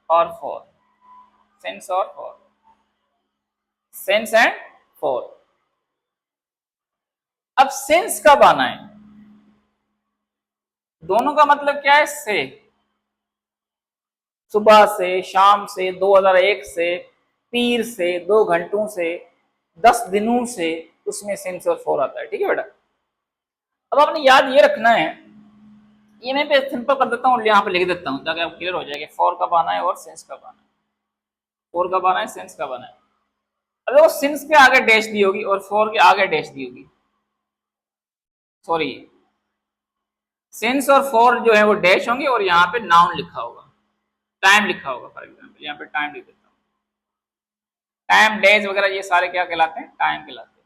और फॉर, सिंस और फॉर, सिंस एंड फॉर। अब सिंस कब आना है, दोनों का मतलब क्या है, से, सुबह से, शाम से, 2001 से, पीर से, 2 घंटों से, 10 दिनों से, उसमें सिंस और फॉर आता है। ठीक है बेटा, अब आपने याद ये रखना है, ये मैं पे सिंपल कर देता हूँ, यहाँ पे लिख देता हूँ ताकि आप क्लियर हो जाएगा फॉर कब आना है और सिंस कब आना है, फॉर कब आना है, सिंस कब आना है। अगर वो सिंस के आगे डैश दी होगी और फॉर के आगे डैश दी होगी, सॉरी, सिंस और फॉर जो है वो डैश होंगे और यहाँ पे नाउन लिखा होगा, टाइम लिखा होगा। फॉर एग्जाम्पल यहाँ पे टाइम लिख देता हूँ, टाइम, डेज वगैरह ये सारे क्या कहलाते हैं, टाइम कहलाते हैं।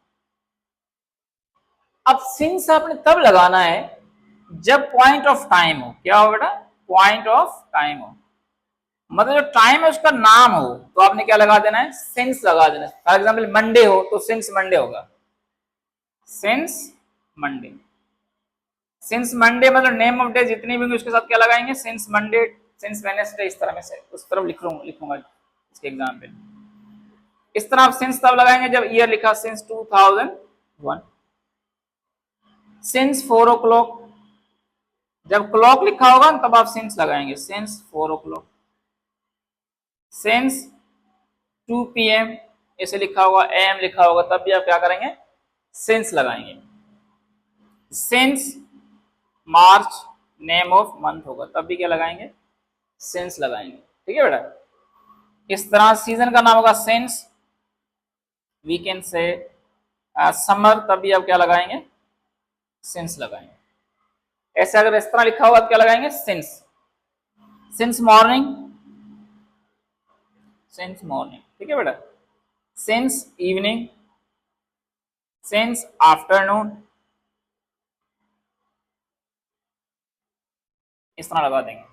अब सिंस आपने तब लगाना है जब पॉइंट ऑफ टाइम हो। क्या हो बेटा, पॉइंट ऑफ टाइम हो, मतलब जो टाइम है उसका नाम हो, तो आपने क्या लगा देना है, सिंस लगा देना है। फॉर एग्जाम्पल मंडे हो तो सिंस मंडे होगा, सिंस मंडे। सिंस मंडे मतलब नेम ऑफ डे जितनी भी होंगी उसके साथ क्या लगाएंगे, सिंस मंडे, सिंस वेडनेसडे, इस तरह में से उस तरफ लिखूंगा इसके एग्जाम पे। इस तरह आप सिंस तब लगाएंगे जब ईयर लिखा सिंस 2001, सिंस 4 o'clock, जब क्लॉक लिखा होगा तब आप सिंस लगाएंगे, सिंस 4 o'clock, सिंस 2 PM ऐसे लिखा होगा, AM लिखा होगा, तब भी आप क्या करेंगे, सिंस लगाएंगे। Since March name of month होगा, तब भी क्या लगाएंगे, सिंस लगाएंगे। ठीक है बेटा, इस तरह सीजन का नाम होगा सिंस, वीकेंड से समर, तब भी आप क्या लगाएंगे, सिंस लगाएंगे। ऐसे अगर इस तरह लिखा होगा तो क्या लगाएंगे, since. Since morning, since morning. ठीक है बेटा, सिंस इवनिंग, सिंस आफ्टरनून, इस तरह लगा देंगे।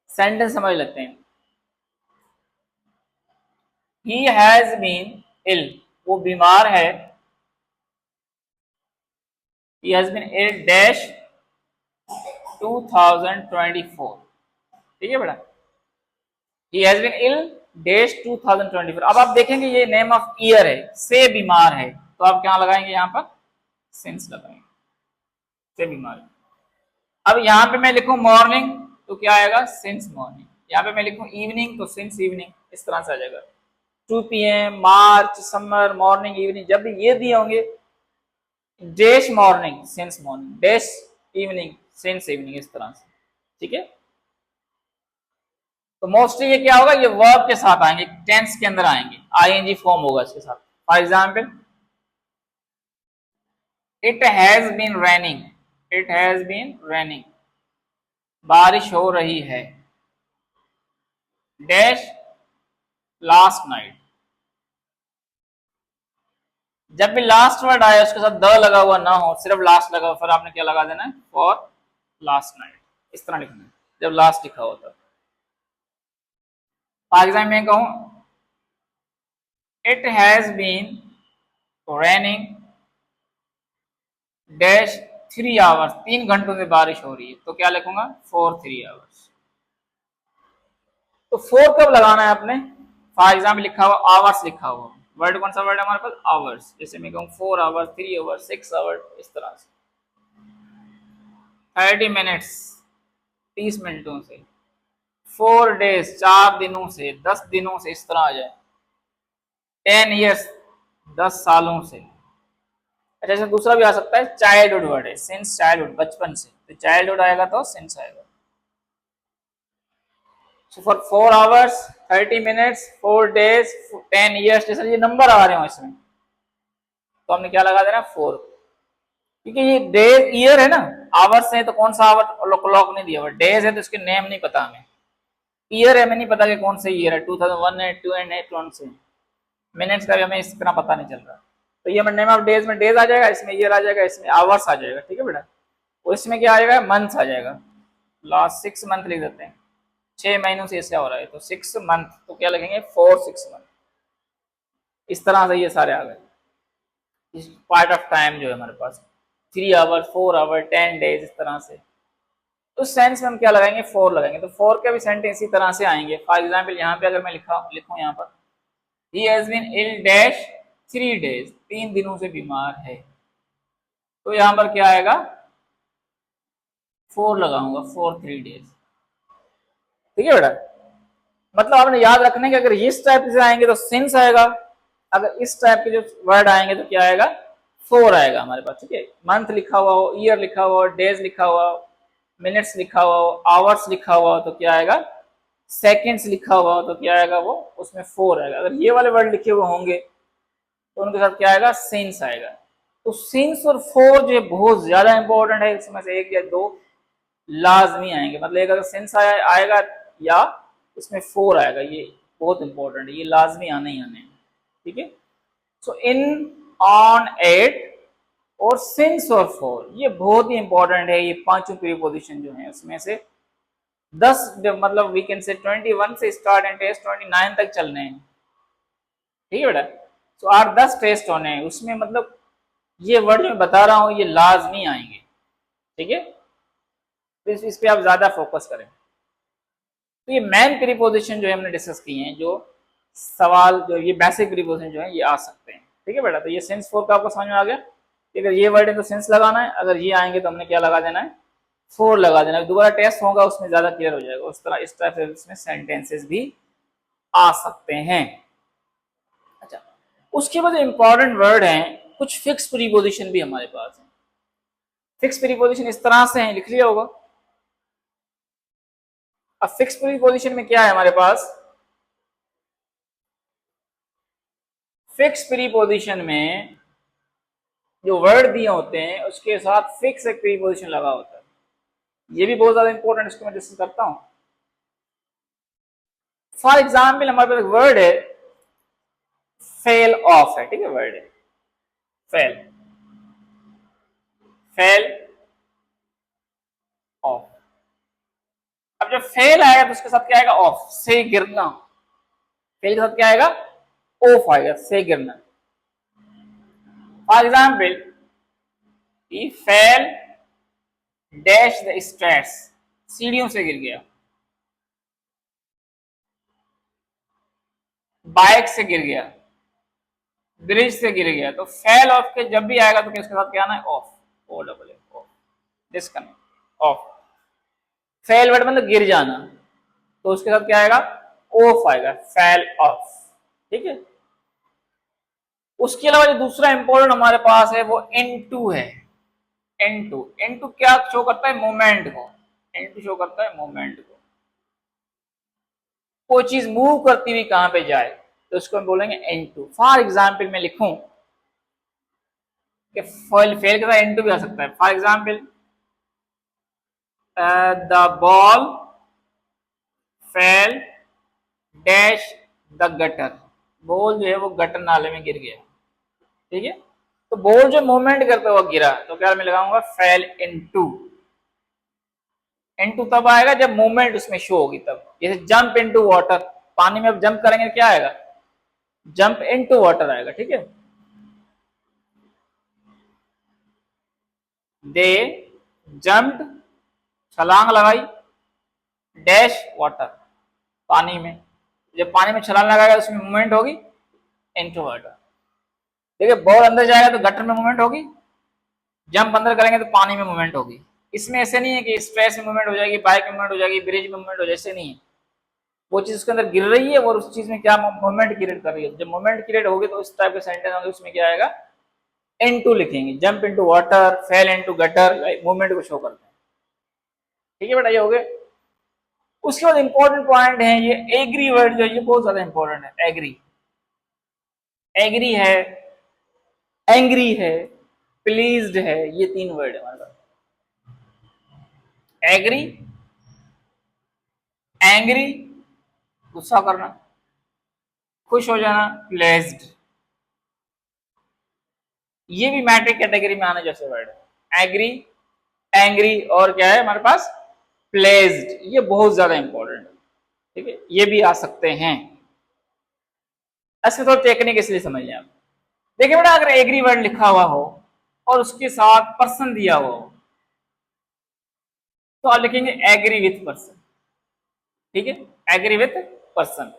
सेंटेंस समझ लेते हैं, ही हैज बीन इल, वो बीमार है, he has been ill dash 2024, ठीक है बेटा, he has been ill dash 2024। अब आप देखेंगे ये नेम ऑफ ईयर है, से बीमार है, तो आप क्या लगाएंगे यहाँ पर, सिंस लगाएंगे, से बीमार है। अब यहाँ पे मैं लिखूं मॉर्निंग तो क्या आएगा, सिंस मॉर्निंग, यहाँ पे मैं लिखूं इवनिंग तो सिंस इवनिंग, इस तरह से आ जाएगा। 2 PM, मार्च, समर, मॉर्निंग, इवनिंग, जब भी ये दिए होंगे dash morning since morning, dash evening since evening, इस तरह से, ठीक है। तो मोस्टली ये क्या होगा, ये वर्ब के साथ आएंगे, टेंस के अंदर आएंगे, आईएनजी फॉर्म होगा इसके साथ। For example, it has been raining, it has been raining, बारिश हो रही है, डैश लास्ट नाइट। जब भी लास्ट वर्ड आए उसके साथ द लगा हुआ ना हो, सिर्फ लास्ट लगा हुआ, फिर आपने क्या लगा देना है, फॉर लास्ट नाइट, इस तरह लिखना है जब लास्ट लिखा होता है। फॉर एग्जाम्पल मैं कहूं it has been raining dash 3 hours, 3 घंटों से बारिश हो रही है, तो क्या लिखूंगा, फॉर 3 आवर्स। तो फोर कब लगाना है आपने, फॉर एग्जाम्पल लिखा हुआ आवर्स, लिखा हुआ वर्ड कौन सा वर्ड है हमारे पास, आवर्स, जैसे मैं कहूँ 4 आवर्स, 3 आवर्स, 6 आवर्स, इस तरह से। 30 मिनट्स, 30 मिनटों से, 4 डेज, 4 दिनों से, 10 दिनों से, इस तरह आ जाए। 10 ईयर्स, 10 सालों से। अच्छा, इसमें दूसरा भी आ सकता है, चाइल्डहुड वर्ड है, सिंस चाइल्डहुड, बचपन से, तो चाइल्डहुड आएगा तो सिंस आएगा। So for 4 hours, 30 minutes, 4 days, 10 years, जैसे ये नंबर आ रहे हो इसमें, तो हमने क्या लगा देना, 4, क्योंकि ये डे ईयर है ना, आवर्स है तो कौन सा आवर क्लॉक नहीं दिया हुआ, डेज है तो इसके नेम नहीं पता हमें, ईयर है हमें नहीं पता कि कौन से ईयर है, 2001 है, 2 है, कौन से, मिनट्स का भी हमें इस तरह पता नहीं चल रहा, तो ये नेम ऑफ डेज में डेज आ जाएगा, इसमें ईयर आ जाएगा, इसमें आवर्स आ जाएगा, ठीक है बेटा। और इसमें क्या आ जाएगा, मंथ्स आ जाएगा, लास्ट 6 मंथ लिख देते हैं, 6 महीनों से ऐसे हो रहा है, तो 6 मंथ, तो क्या लगेंगे, 4 6 मंथ, इस तरह से ये सारे आ गए। इस पार्ट ऑफ टाइम जो है हमारे पास 3 आवर, 4 आवर, 10 डेज, इस तरह से। तो सेंस में हम क्या लगाएंगे, 4 लगाएंगे, तो 4 के भी सेंटेंस इसी तरह से आएंगे। फॉर एग्जाम्पल यहाँ पे अगर मैं लिखूं यहाँ पर, he has been ill dash 3 days, 3 दिनों से बीमार है, तो यहाँ पर क्या आएगा, 4 लगाऊंगा, फॉर 3 डेज, ठीक है बेटा। मतलब आपने याद रखना है कि अगर इस टाइप से आएंगे तो सिंस आएगा, अगर इस टाइप के जो वर्ड आएंगे तो क्या आएगा, 4 आएगा हमारे पास, ठीक है। मंथ लिखा हुआ हो, ईयर लिखा हुआ हो, डेज लिखा हुआ हो, मिनट्स लिखा हुआ हो, आवर्स लिखा हुआ हो, तो क्या आएगा, सेकेंड्स लिखा हुआ हो, तो क्या आएगा, वो उसमें 4 आएगा। अगर ये वाले वर्ड लिखे हुए होंगे तो उनके साथ क्या आएगा, सिंस आएगा। तो सिंस और 4 जो है बहुत ज्यादा इंपॉर्टेंट है, इसमें से 1 या 2 लाजमी आएंगे, मतलब एक अगर सिंस आएगा या इसमें 4 आएगा, ये बहुत इंपॉर्टेंट है, ये लाजमी आने ही आने हैं, ठीक है। सो इन, ऑन, एट और सिंस और 4 ये बहुत ही इंपॉर्टेंट है, ये पांचों प्रीपोजिशन जो है उसमें से 10, मतलब वी कैन से 21 से स्टार्ट एंड टेस्ट 29 तक चलने हैं, ठीक है बेटा। तो 8-10 टेस्ट होने हैं उसमें, मतलब ये वर्ड जो मैं बता रहा हूँ ये लाजमी आएंगे, ठीक है। तो इस पे आप ज्यादा फोकस करें। तो ये मेन प्रीपोजिशन जो है हमने डिस्कस किए हैं, जो सवाल जो ये बेसिक प्रीपोजिशन जो है ये आ सकते हैं, ठीक है बेटा। तो ये सेंस 4 का आपको समझ में आ गया कि अगर ये वर्ड है तो सेंस लगाना है, अगर ये आएंगे तो हमने क्या लगा देना है, 4 लगा देना है। दोबारा टेस्ट होगा उसमें ज्यादा क्लियर हो जाएगा, उस तरह इस टाइप से इसमें सेंटेंसेस भी आ सकते हैं। अच्छा, उसके बाद इंपॉर्टेंट वर्ड है, कुछ फिक्स प्रीपोजिशन भी हमारे पास है। फिक्स प्रीपोजिशन इस तरह से है, लिख लिया होगा। अब फिक्स प्रीपोजिशन में क्या है हमारे पास, फिक्स प्रीपोजिशन में जो वर्ड दिए होते हैं उसके साथ फिक्स एक प्रीपोजिशन लगा होता है, ये भी बहुत ज्यादा इंपॉर्टेंट, इसको मैं डिस्कस करता हूं। फॉर एग्जाम्पल हमारे पास वर्ड है फेल ऑफ है, ठीक है, वर्ड है फेल, फेल ऑफ। अब जब फेल आएगा तो उसके साथ क्या आएगा, ऑफ, से गिरना, फेल के साथ क्या आएगा, ऑफ आएगा, से गिरना। For example, he fail dash the stairs, सीढ़ियों से गिर गया, बाइक से गिर गया, ब्रिज से गिर गया। तो फेल ऑफ के जब भी आएगा तो किसके साथ क्या आना है? Off, O double F, off, disconnect, off. Fail word मतलब गिर जाना, तो उसके साथ क्या आएगा? ऑफ आएगा, फेल ऑफ। ठीक है। उसके अलावा जो दूसरा इंपॉर्टेंट हमारे पास है वो N2 है। N2 क्या शो करता है? मोमेंट को। N2 शो करता है मोमेंट को। कोई चीज मूव करती हुई कहां पे जाए तो उसको हम बोलेंगे N2। फॉर एग्जाम्पल मैं लिखूं कि फेल के साथ N2 भी आ सकता है। For example, the ball fail dash the gutter, ball जो है वो गटर नाले में गिर गया। ठीक है। तो बॉल जो मूवमेंट करता हुआ गिरा तो क्या मैं लगाऊंगा? Fail into. इनटू तब आएगा जब मूवमेंट उसमें शो होगी तब। जैसे जंप इनटू वाटर, पानी में अब जंप करेंगे क्या आएगा? जंप इनटू वाटर आएगा। ठीक है। दे जंप्ड, छलांग लगाई, डैश वाटर, पानी में। जब पानी में छलांग लगाएगा उसमें मूवमेंट होगी, इनटू वाटर। देखिए बॉल अंदर जाएगा तो गटर में मूवमेंट होगी, जंप अंदर करेंगे तो पानी में मूवमेंट होगी। इसमें ऐसे नहीं है कि स्ट्रेस में मूवमेंट हो जाएगी, बाइक में मूवमेंट हो जाएगी, ब्रिज में मूवमेंट हो जाए, ऐसे नहीं है। वो चीज उसके अंदर गिर रही है और उस चीज में क्या मूवमेंट क्रिएट कर रही है। जब मूवमेंट क्रिएट होगी तो उस टाइप के सेंटेंस होंगे, उसमें क्या आएगा? इनटू लिखेंगे। Jump into water, fail into gutter, movement को शो करते हैं। ठीक है बेटा, ये हो गए। उसके बाद इंपॉर्टेंट पॉइंट है ये एग्री वर्ड जो, ये बहुत ज्यादा इंपॉर्टेंट है। एग्री, एग्री है, एंग्री है, प्लीज्ड है, ये तीन वर्ड है हमारे पास। एग्री, एंग्री गुस्सा करना, खुश हो जाना प्लेज्ड, ये भी मैट्रिक कैटेगरी में आने जैसे वर्ड है। एग्री, एंग्री और क्या है हमारे पास? प्लेज्ड, ये बहुत ज्यादा इंपॉर्टेंट है। ठीक है, ये भी आ सकते हैं। ऐसे थोड़ा टेक्निक इसलिए समझ लें आप। देखिए बेटा, अगर एग्री वर्ड लिखा हुआ हो और उसके साथ पर्सन दिया हुआ हो तो आप लिखेंगे एग्री विथ पर्सन। ठीक है, एग्री विथ पर्सन।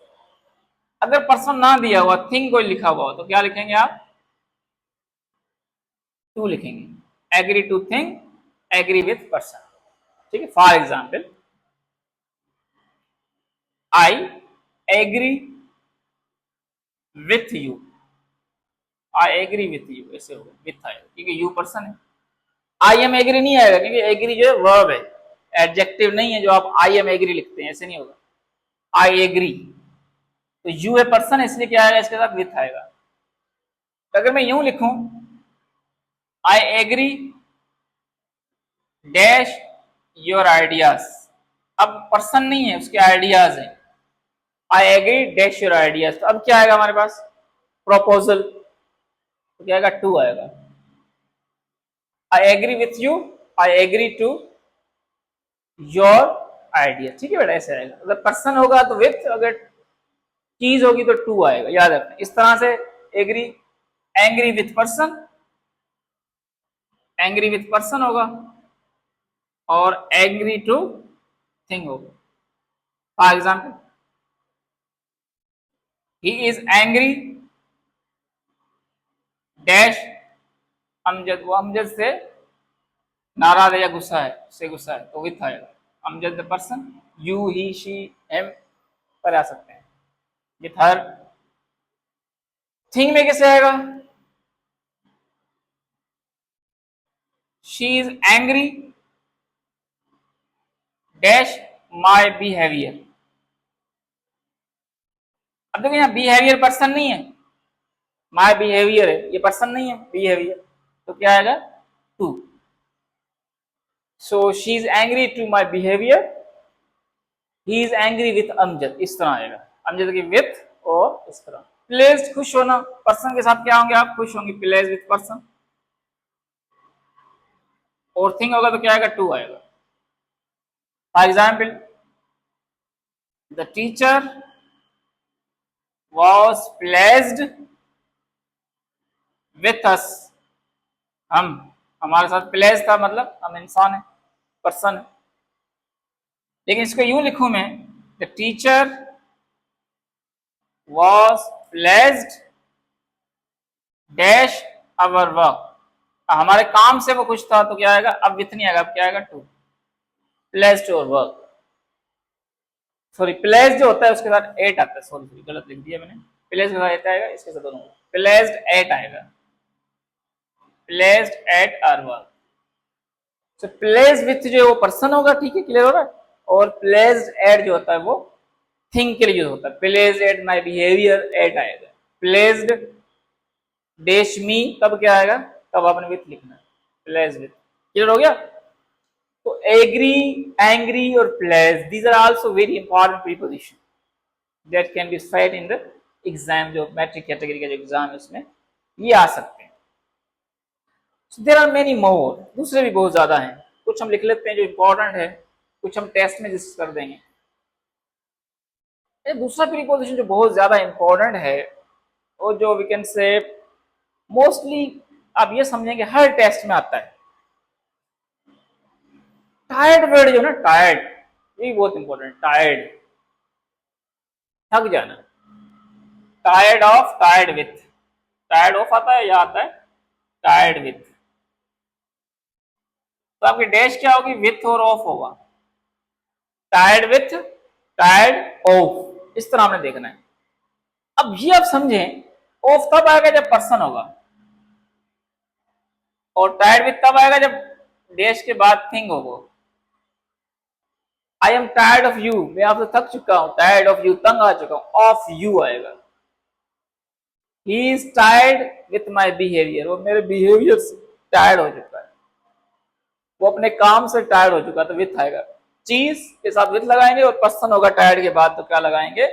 अगर पर्सन ना दिया हुआ, थिंग कोई लिखा हुआ हो तो क्या लिखेंगे आप? टू लिखेंगे। Agree to thing, agree with person. ठीक है। For example, I agree with you, I agree with you, ऐसे होगा, विथ आएगा क्योंकि यू पर्सन है। आई एम एग्री नहीं आएगा क्योंकि एग्री जो है वर्ब है, एडजेक्टिव नहीं है जो आप आई एम एग्री लिखते हैं, ऐसे नहीं होगा। आई एग्री, तो यू है पर्सन, इसलिए क्या आएगा? इसके साथ विथ आएगा। तो अगर मैं यूं लिखूं, I agree dash your ideas, अब पर्सन नहीं है, उसके आइडियाज है। I agree dash your ideas, तो अब क्या आएगा हमारे पास? प्रोपोजल, तो क्या आएगा? टू आएगा। I agree with you, I agree to your idea. ठीक है बेटा, ऐसे आएगा। अगर पर्सन होगा तो विथ, अगर चीज होगी तो टू आएगा, याद रखना। इस तरह से agree, angry with person, angry with person होगा और एग्री टू थिंग होगा। For example, he is angry dash Amjad, वो अमजद से नाराज है या गुस्सा है, उससे गुस्सा है, तो विथ आएगा। Amjad the person, you he she एम पर आ सकते हैं विथ हर। थिंग में कैसे आएगा? She is angry dash my behaviour. अब देखो यहाँ बिहेवियर पर्सन नहीं है, माई बिहेवियर है, ये पर्सन नहीं है, बिहेवियर, तो क्या आएगा? To. So she is angry to my behaviour, he is angry with Amjad, इस तरह आएगा। अमजद की विथ, और इस तरह। प्लेज, खुश होना, पर्सन के साथ क्या होंगे आप? खुश होंगे, प्लेज विथ पर्सन। और थिंग होगा तो क्या आएगा? टू आएगा। For example, the teacher was pleased with us, हम, हमारे साथ प्लेस था, मतलब हम इंसान है, पर्सन है। लेकिन इसको यूं लिखूं मैं, the teacher was pleased dash our work, हमारे काम से वो खुश था, तो क्या आएगा, अब विथ नहीं आएगा, अब क्या आएगा, टू, प्लेस्ड और वर्क। सॉरी, प्लेस्ड जो होता है उसके साथ एट आता है, सॉरी गलत लिख दिया मैंने, प्लेस्ड के साथ एट आएगा, इसके साथ दोनों, प्लेस्ड एट आएगा, placed at our work. So placed with जो है वो पर्सन होगा, ठीक है, क्लियर हो रहा है, और प्लेस्ड एट जो होता है वो थिंग के लिए यूज होता है, placed at my behaviour eight आएगा, प्लेस्ड डैश मी, तब क्या आएगा, तब आपने विथ लिखना है, प्लेस्ड विथ, क्लियर हो गया। तो एग्री, एंग्री और place, these are also very important preposition that can be side in the exam, जो मैट्रिक कैटेगरी का जो एग्जाम है उसमें ये आ सकते हैं। देयर आर मेनी मोर, दूसरे भी बहुत ज्यादा हैं, कुछ हम लिख लेते हैं जो इंपॉर्टेंट है, कुछ हम टेस्ट में डिस्कस कर देंगे। दूसरा प्रीपोजिशन जो बहुत ज्यादा इंपॉर्टेंट है, और जो वी कैन से मोस्टली आप ये समझेंगे हर टेस्ट में आता है, टायर्ड वर्ड जो ना, टायर्ड, ये बहुत इंपॉर्टेंट, टायर्ड, थक जाना, tired of, tired with, tired of आता है या आता है टायर्ड विथ, तो आपकी डैश क्या होगी, विथ और ऑफ होगा, टायर्ड विथ, टायर्ड ऑफ, इस तरह हमने देखना है। अब ये आप समझें, ऑफ तब आएगा जब पर्सन होगा, और टायर्ड विथ तब आएगा जब डैश के बाद थिंग होगा। I am tired of you, मैं आपसे थक चुका हूं, टायर्ड ऑफ यू, तंग आ चुका हूं, ऑफ यू आएगा। He is tired with my behaviour, वो मेरे बिहेवियर से टायर्ड हो चुका है, वो अपने काम से टायर्ड हो चुका, तो विथ आएगा। चीज के साथ विथ लगाएंगे, और पर्सन होगा टायर्ड के बाद, तो क्या लगाएंगे,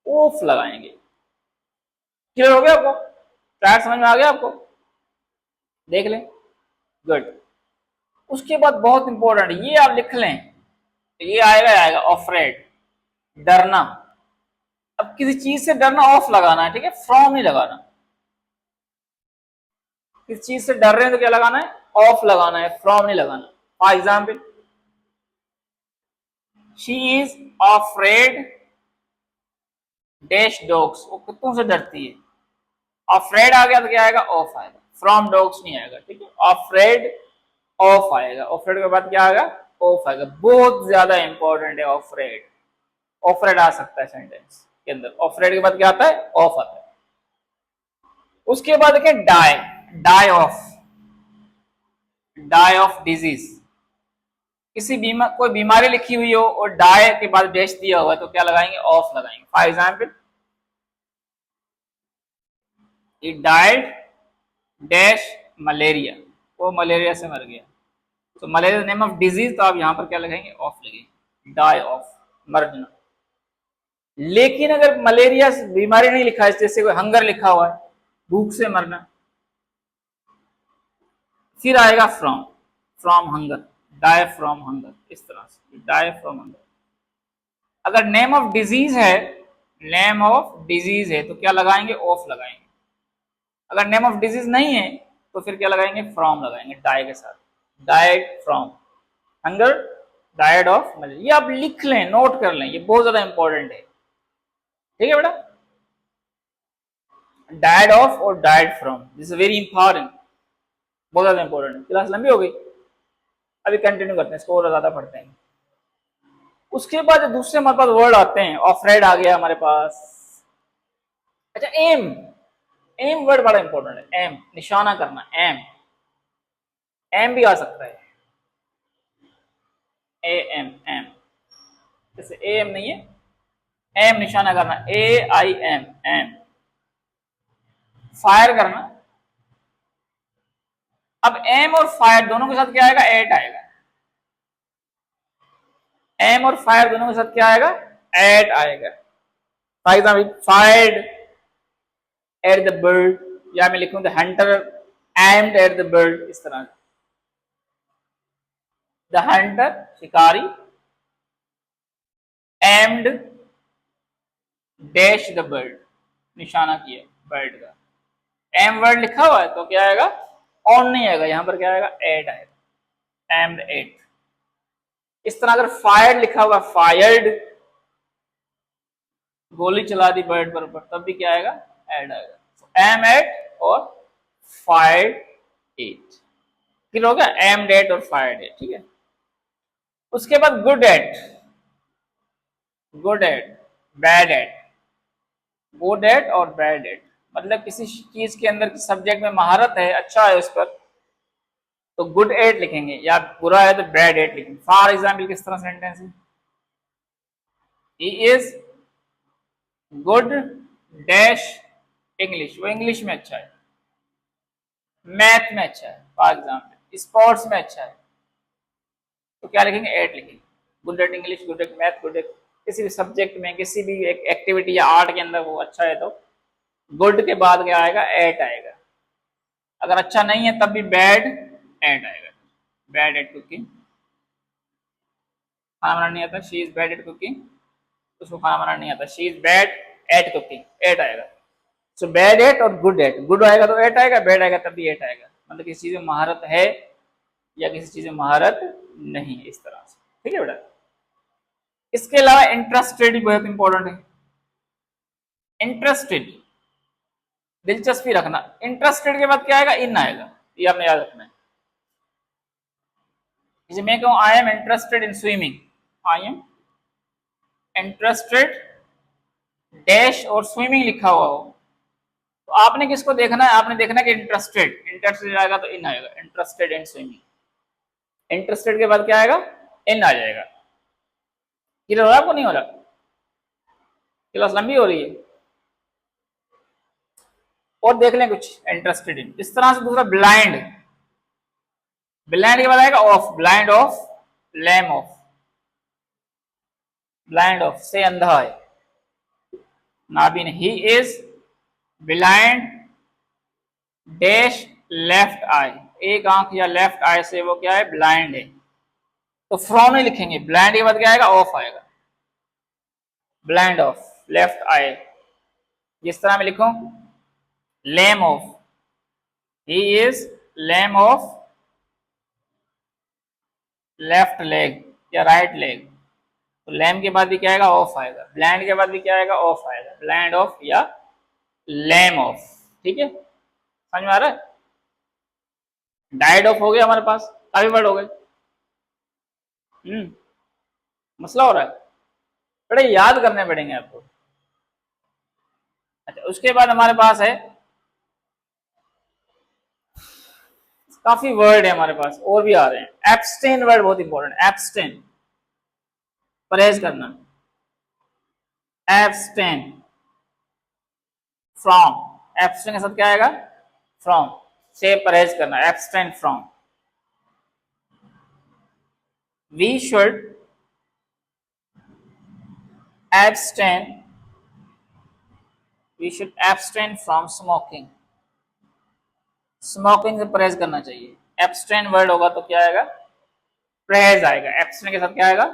ऑफ लगाएंगे। क्लियर हो गया आपको, टायर्ड समझ में आ गया आपको, देख लें, गुड। उसके बाद बहुत इंपॉर्टेंट, ये आप लिख लें, ये आएगा आएगा ऑफ्रेड, डरना। अब किसी चीज से डरना, ऑफ लगाना है, ठीक है, फ्रॉम नहीं लगाना। किसी चीज से डर रहे हैं तो क्या लगाना है, ऑफ लगाना है, फ्रॉम नहीं लगाना। For example, she is afraid dash dogs, वो कुत्तों से डरती है, अफ्रेड आ गया तो क्या आएगा, ऑफ आएगा, फ्रॉम डॉग्स नहीं आएगा, ठीक है, अफ्रेड ऑफ आएगा, ऑफ्रेड के बाद क्या आएगा, ऑफ आएगा, बहुत ज्यादा इंपॉर्टेंट है ऑफ्रेड, ऑफ्रेड आ सकता है सेंटेंस के अंदर, ऑफ्रेड के बाद क्या आता है, ऑफ आता है। उसके बाद क्या, die, die of, die of disease, किसी कोई बीमारी लिखी हुई हो और डाई के बाद डैश दिया हुआ है, तो क्या लगाएंगे, ऑफ लगाएंगे। For example, it died dash malaria, वो मलेरिया से मर गया, तो मलेरिया नेम ऑफ डिजीज, तो आप यहां पर क्या लगाएंगे, ऑफ लगेंगे, डाई ऑफ, मरना। लेकिन अगर मलेरिया बीमारी नहीं लिखा है, जैसे कोई हंगर लिखा हुआ है, भूख से मरना, फिर आएगा from, from hunger, die from hunger, इस तरह से डाई फ्रॉम हंगर। अगर नेम ऑफ डिजीज है, नेम ऑफ डिजीज है तो क्या लगाएंगे, ऑफ लगाएंगे। अगर नेम ऑफ डिजीज नहीं है तो फिर क्या लगाएंगे, फ्रॉम लगाएंगे, डाई के साथ, died from hunger, died of malaria. ये आप लिख लें, नोट कर लें, ये बहुत ज्यादा इंपॉर्टेंट है, ठीक है बेटा, डाइड ऑफ और died from, this is very important, बहुत ज्यादा इंपॉर्टेंट है। क्लास लंबी हो गई, अभी कंटिन्यू करते हैं, इसको और ज्यादा पढ़ते हैं। उसके बाद दूसरे हमारे पास वर्ड आते हैं, ऑफरेड आ गया हमारे पास। अच्छा, एम, एम वर्ड बड़ा इंपॉर्टेंट है, एम निशाना करना, एम, एम भी आ सकता है, ए एम, एम, जैसे ए एम नहीं है, एम निशाना करना, ए आई एम, एम, फायर करना। अब एम और फायर दोनों के साथ क्या आएगा, एट आएगा, एम और फायर दोनों के साथ क्या आएगा, एट आएगा। For example, fired at the bird, या मैं लिखूं the Hunter aimed at the bird, इस तरह, द हंटर शिकारी, एम्ड डैश द बर्ड, निशाना किया बर्ड का। एम वर्ड लिखा हुआ है तो क्या आएगा, ऑन नहीं आएगा, यहां पर क्या आएगा, एट आएगा, एम एट। इस तरह अगर फायर्ड लिखा हुआ, फायर्ड, गोली चला दी बर्ड पर ऊपर, तब भी क्या आएगा, एड आएगा। एम एट और फायर्ड एट, फिर हो गया एम एट और फायर्ड एट, ठीक है। उसके बाद good at, good at, bad at, good at और बैड एट, मतलब किसी चीज के अंदर सब्जेक्ट में महारत है, अच्छा है उस पर, तो गुड एट लिखेंगे, या बुरा है तो बैड एट लिखेंगे। फॉर एग्जाम्पल किस तरह सेंटेंस है, he is good dash English, वो इंग्लिश में अच्छा है, मैथ में अच्छा है, फॉर एग्जाम्पल स्पोर्ट्स में अच्छा है, तो क्या लिखेंगे, एट लिखेंगे। Good at English, good at math, good at किसी भी सब्जेक्ट में, किसी भी एक एक्टिविटी या आर्ट के अंदर वो अच्छा है, तो गुड के बाद क्या आएगा, एट आएगा। अगर अच्छा नहीं है तब भी बैड एट आएगा। बैड एट कुकिंग, खाना बनाना नहीं आता, she is bad at cooking, उसको खाना बनाना नहीं आता, she is bad at cooking, at आएगा। सो बैड एट और गुड एट, गुड आएगा तो एट आएगा, बैड आएगा तब भी एट आएगा, मतलब किसी चीज में महारत है या किसी चीज में महारत नहीं है, इस तरह से, ठीक है बेटा। इसके अलावा इंटरेस्टेड भी बहुत इंपॉर्टेंट है। इंटरेस्टेड, दिलचस्पी रखना, इंटरेस्टेड के बाद क्या आएगा, इन आएगा, ये आपने याद रखना है। जैसे मैं कहूं I am interested in swimming, I am interested dash और स्विमिंग लिखा हुआ हो, तो आपने किसको देखना है, आपने देखना है कि इंटरेस्टेड, इंटरेस्टेड आएगा तो इन आएगा, इंटरेस्टेड इन स्विमिंग। इंटरेस्टेड के बाद क्या आएगा, इन आ जाएगा। क्लियर हो रहा है आपको, नहीं हो रहा, क्लास लंबी हो रही है, और देख लें कुछ इंटरेस्टेड इन इस तरह से। दूसरा ब्लाइंड, ब्लाइंड के बाद आएगा of, blind of, lame of, blind of से अंधा है, Nabin, he is blind dash left eye, एक आंख या लेफ्ट आई से वो क्या है, ब्लाइंड है, तो फ्रॉम नहीं लिखेंगे, ब्लाइंड के बाद क्या आएगा, ऑफ आएगा, ब्लाइंड ऑफ लेफ्ट आई। जिस तरह मैं लिखूं lame of, he is lame of left leg या राइट लेग, तो लैम के बाद भी क्या आएगा, ऑफ आएगा, ब्लाइंड के बाद भी क्या आएगा, ऑफ आएगा, ब्लाइंड ऑफ या लैम ऑफ, ठीक है, समझ में आ रहा है। डाइड ऑफ हो गया हमारे पास, काफी वर्ड हो गए। मसला हो रहा है, बड़े याद करने पड़ेंगे आपको। अच्छा, उसके बाद हमारे पास है, काफी वर्ड है हमारे पास और भी आ रहे हैं। एब्सटेन वर्ड बहुत इंपॉर्टेंट, एब्सटेन, परहेज करना, एब्सटेन फ्रॉम, एब्सटेन के साथ क्या आएगा, फ्रॉम, से परहेज करना, abstain from. We should abstain, we should abstain from smoking, smoking से परहेज करना चाहिए। एब्सटेन वर्ड होगा तो क्या आएगा, परहेज आएगा, एब्सटेन के साथ क्या आएगा,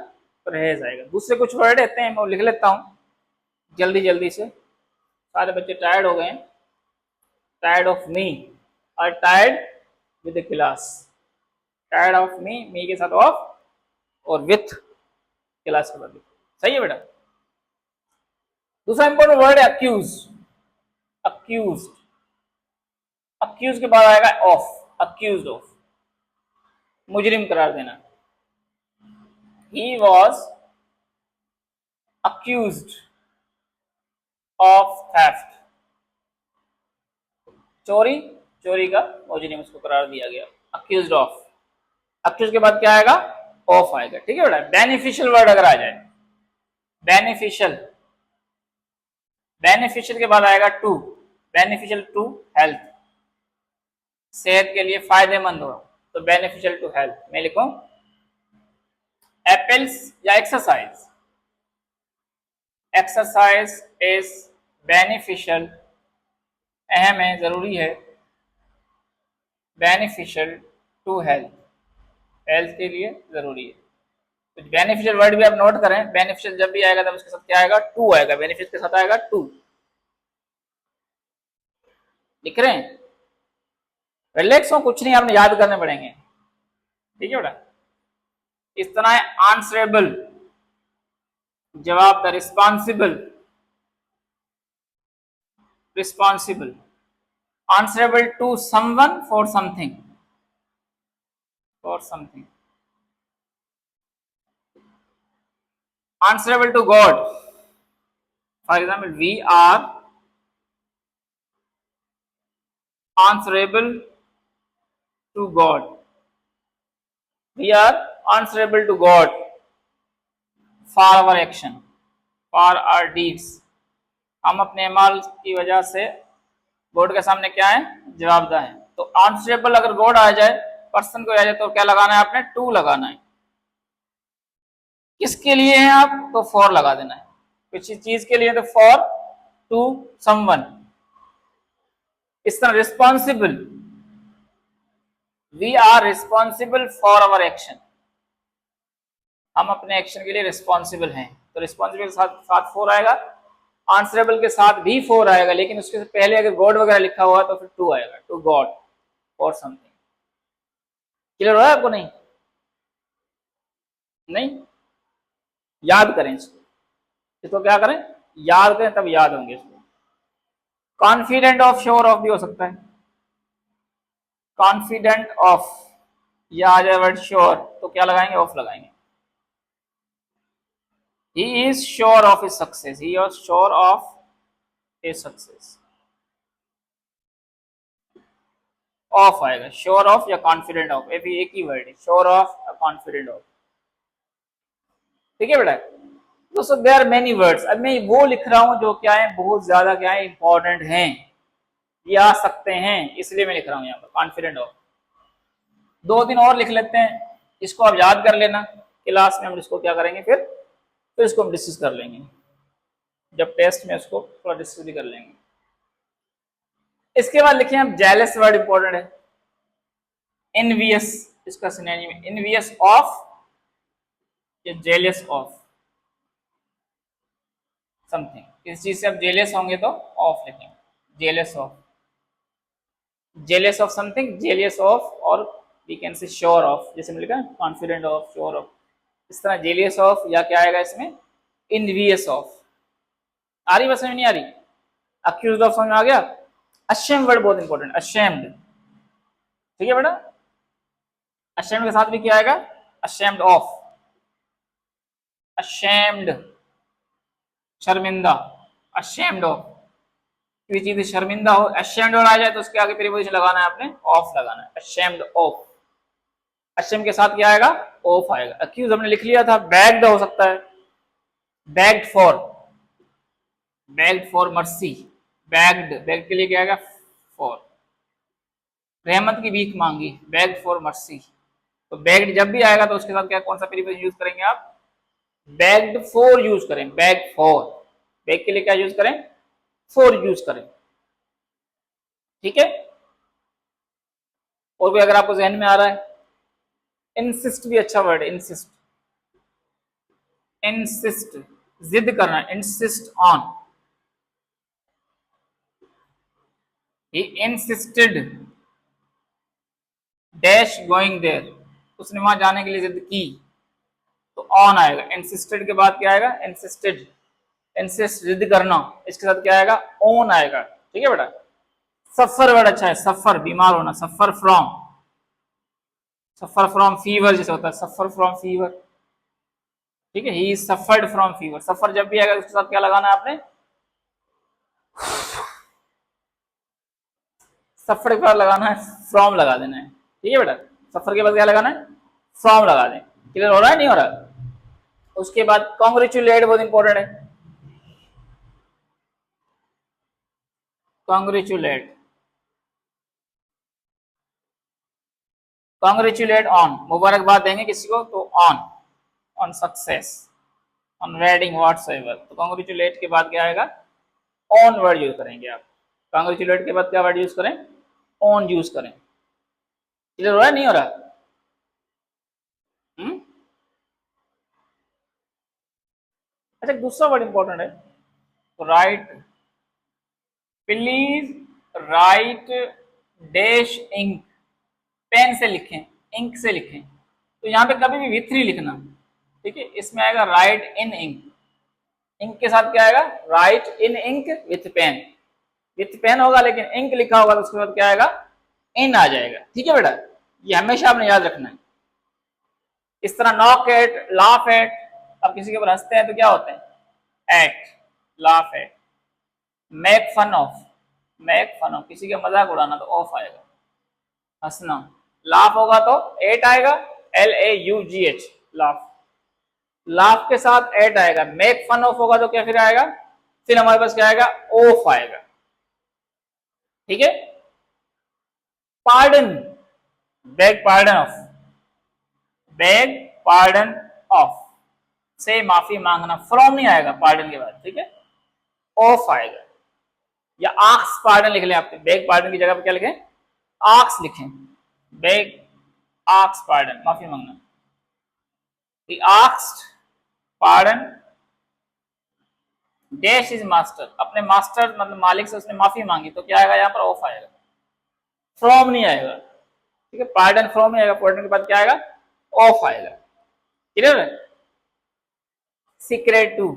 परहेज आएगा। दूसरे कुछ वर्ड रहते हैं, मैं लिख लेता हूं जल्दी जल्दी से, सारे बच्चे टायर्ड हो गए हैं। टायर्ड ऑफ मी और tired with the class, tired of me के साथ ऑफ और विथ क्लास के बाद, सही है बेटा। दूसरा इंपॉर्टेंट वर्ड है अक्यूज, अक्यूज, अक्यूज के बाद आएगा ऑफ, अक्यूज ऑफ, मुजरिम करार देना। He was accused of theft, चोरी, चोरी का मुजरिम उसको करार दिया गया, अक्यूज्ड ऑफ। अक्यूज के बाद क्या आएगा, ऑफ आएगा, ठीक है बेटा। बेनिफिशियल वर्ड अगर आ जाए, बेनिफिशियल, बेनिफिशियल के बाद आएगा टू, बेनिफिशियल टू हेल्थ, सेहत के लिए फायदेमंद हो, तो बेनिफिशियल टू हेल्थ। मैं लिखूं एप्पल्स या एक्सरसाइज, एक्सरसाइज इज बेनिफिशियल, अहम है, जरूरी है, बेनिफिशियल टू हेल्थ, हेल्थ के लिए जरूरी है। तो बेनिफिशियल वर्ड भी आप नोट करें, बेनिफिशियल जब भी आएगा तब उसके साथ क्या आएगा, टू आएगा, बेनिफिट के साथ आएगा टू। लिख रहे हैं, रिलैक्स हो, कुछ नहीं आपने याद करने पड़ेंगे, ठीक है बेटा। इस तरह है आंसरेबल, जवाबदार, responsible, responsible, answerable to someone for something, for something, answerable to God. For example, we are answerable to God. We are answerable to God for our action, for our deeds. हम अपने अमाल की वजह से God के सामने क्या है, जवाबदार हैं। तो आंसरेबल अगर गॉड आ जाए, पर्सन को आ जाए, तो क्या लगाना है आपने, टू लगाना है। किसके लिए है आप, तो फॉर लगा देना है। किसी चीज के लिए तो फॉर, टू समवन। इस तरह responsible, we are responsible for our action, हम अपने एक्शन के लिए रिस्पॉन्सिबल हैं। तो रिस्पॉन्सिबल के साथ साथ फोर आएगा, आंसरेबल के साथ भी फोर आएगा, लेकिन उसके पहले अगर गॉड वगैरह लिखा हुआ तो फिर टू आएगा, to God for something. Clear हो रहा है आपको? नहीं नहीं, याद करें इसको क्या करें, याद करें, तब याद होंगे इसको। कॉन्फिडेंट ऑफ, श्योर ऑफ भी हो सकता है। कॉन्फिडेंट ऑफ, या आ जाए वर्ड श्योर, तो क्या लगाएंगे, ऑफ लगाएंगे। He is sure of his success. He was sure of his success. Of आएगा, श्योर ऑफ या कॉन्फिडेंट ऑफ, ये भी एक ही वर्ड है, श्योर ऑफ या कॉन्फिडेंट ऑफ। ठीक है बेटा। दोस्तों देयर आर मेनी वर्ड्स, अब मैं वो लिख रहा हूं जो क्या है, बहुत ज्यादा क्या है, इंपॉर्टेंट हैं, ये आ सकते हैं, इसलिए मैं लिख रहा हूं यहाँ पर कॉन्फिडेंट ऑफ। दो दिन और लिख लेते हैं, इसको आप याद कर लेना, क्लास में हम इसको क्या करेंगे, फिर इसको हम डिस्कस कर लेंगे, जब टेस्ट में इसको थोड़ा डिस्कस भी कर लेंगे। इसके बाद लिखे हम जेलस, वर्ड इंपॉर्टेंट है। एनवियस, इसका सिनोनिम है एनवियस ऑफ या जेलस ऑफ समथिंग। इस चीज से आप जेलस होंगे तो ऑफ लिखेंगे, jealous of, jealous of something, jealous of, और we can say sure of, जैसे मैंने लिखा कॉन्फिडेंट ऑफ, श्योर ऑफ। इस तरह जेलियस ऑफ, या क्या आएगा इसमें, इनवियस ऑफ। आ रही, बस में नहीं आ रही? अक्यूज्ड ऑफ समझ में आ गया? अशेम्ड वर्ड बहुत इंपॉर्टेंट, अशेम्ड, ठीक है बेटा। अशेम्ड के साथ भी क्या आएगा, अशेम्ड ऑफ, अशेम्ड, शर्मिंदा, अशेम्ड ऑफ, कोई चीज शर्मिंदा हो, अशेम्ड और आ जाए तो उसके आगे प्रीपोजिशन लगाना है आपने, ऑफ लगाना है, अशेम्ड ऑफ। अशेम्ड के साथ क्या आएगा, ऑफ आएगा। अक्यूज हमने लिख लिया था, बैग्ड हो सकता है, bagged for, bagged for mercy, bagged, bagged के लिए क्या आएगा, फॉर। रहमत की भीख मांगी, बैग्ड फॉर मर्सी। तो बैग्ड जब भी आएगा तो उसके साथ क्या, कौन सा प्रीपोजिशन यूज करेंगे आप, बैग्ड फॉर यूज करें, बैग फॉर, बैग के लिए क्या यूज करें, फॉर यूज करें, ठीक है। और कोई अगर आपको जहन में आ रहा है, इंसिस्ट भी अच्छा वर्ड है, इंसिस्ट, इंसिस्ट, जिद करना, insist on, he insisted dash going there, उसने वहां जाने के लिए जिद की, तो ऑन आएगा। इंसिस्टेड के बाद क्या आएगा, इंसिस्टेड, इंसिस्ट जिद करना, इसके साथ क्या आएगा, ऑन आएगा, ठीक है बेटा। सफर वर्ड अच्छा है, सफर बीमार होना, suffer from, suffer from fever जैसे होता है, सफर फ्रॉम फीवर, ठीक है। ही सफर्ड फ्रॉम फीवर, सफर जब भी आएगा उसके साथ क्या लगाना है आपने, सफर के बाद लगाना है, फ्रॉम लगा देना है, ठीक है बेटा। सफर के बाद क्या लगाना है, फ्रॉम लगा दें। क्लियर हो रहा है, नहीं हो रहा? उसके बाद कॉन्ग्रेचुलेट बहुत इंपॉर्टेंट है, कॉन्ग्रेचुलेट, कॉन्ग्रेचुलेट ऑन, मुबारकबाद देंगे किसी को तो on, on success, on wedding whatsoever. तो कॉन्ग्रेचुलेट के बाद क्या आएगा, ऑन वर्ड यूज करेंगे आप। कॉन्ग्रेचुलेट के बाद क्या वर्ड यूज करें, ऑन यूज करें। क्लियर हो रहा है, नहीं हो रहा? अच्छा दूसरा वर्ड इंपॉर्टेंट है, तो write, please write dash ink, pen से लिखें, इंक से लिखें। तो यहाँ पे कभी भी विथ नहीं लिखना, ठीक है, इसमें आएगा राइट इन इंक, इंक के साथ क्या आएगा, write in ink with pen, with pen होगा लेकिन इंक लिखा होगा तो उसके बाद क्या आएगा, इन आ जाएगा, ठीक है बेटा, ये हमेशा आपने याद रखना है। इस तरह नॉक एट, लाफ एट, अब किसी के ऊपर हंसते हैं तो क्या होते हैं, at, laugh at. Make fun of, make fun of, किसी का मजाक उड़ाना तो ऑफ आएगा, हंसना, लाफ होगा तो एट आएगा, LAUGH, लाफ, लाफ के साथ एट आएगा, मेक फन ऑफ होगा तो क्या फिर आएगा, फिर हमारे पास क्या आएगा, ऑफ आएगा, ठीक है। Pardon, beg pardon of, beg pardon of, से माफी मांगना, फ्रॉम नहीं आएगा पार्डन के बाद, ठीक है, ऑफ आएगा। या आक्स पार्डन लिख लें आप, बेग पार्डन की जगह पे क्या लिखें, आक्स लिखें, बेग आक्स पार्डन, माफी मांगना, he asked pardon dash is master, अपने मास्टर मतलब मालिक से उसने माफी मांगी तो क्या आएगा, यहाँ पर ऑफ आएगा, फ्रॉम नहीं आएगा, ठीक है, पार्डन फ्रॉम नहीं आएगा, पार्डन के बाद क्या आएगा, ऑफ आएगा, क्लियर है। सीक्रेट टू,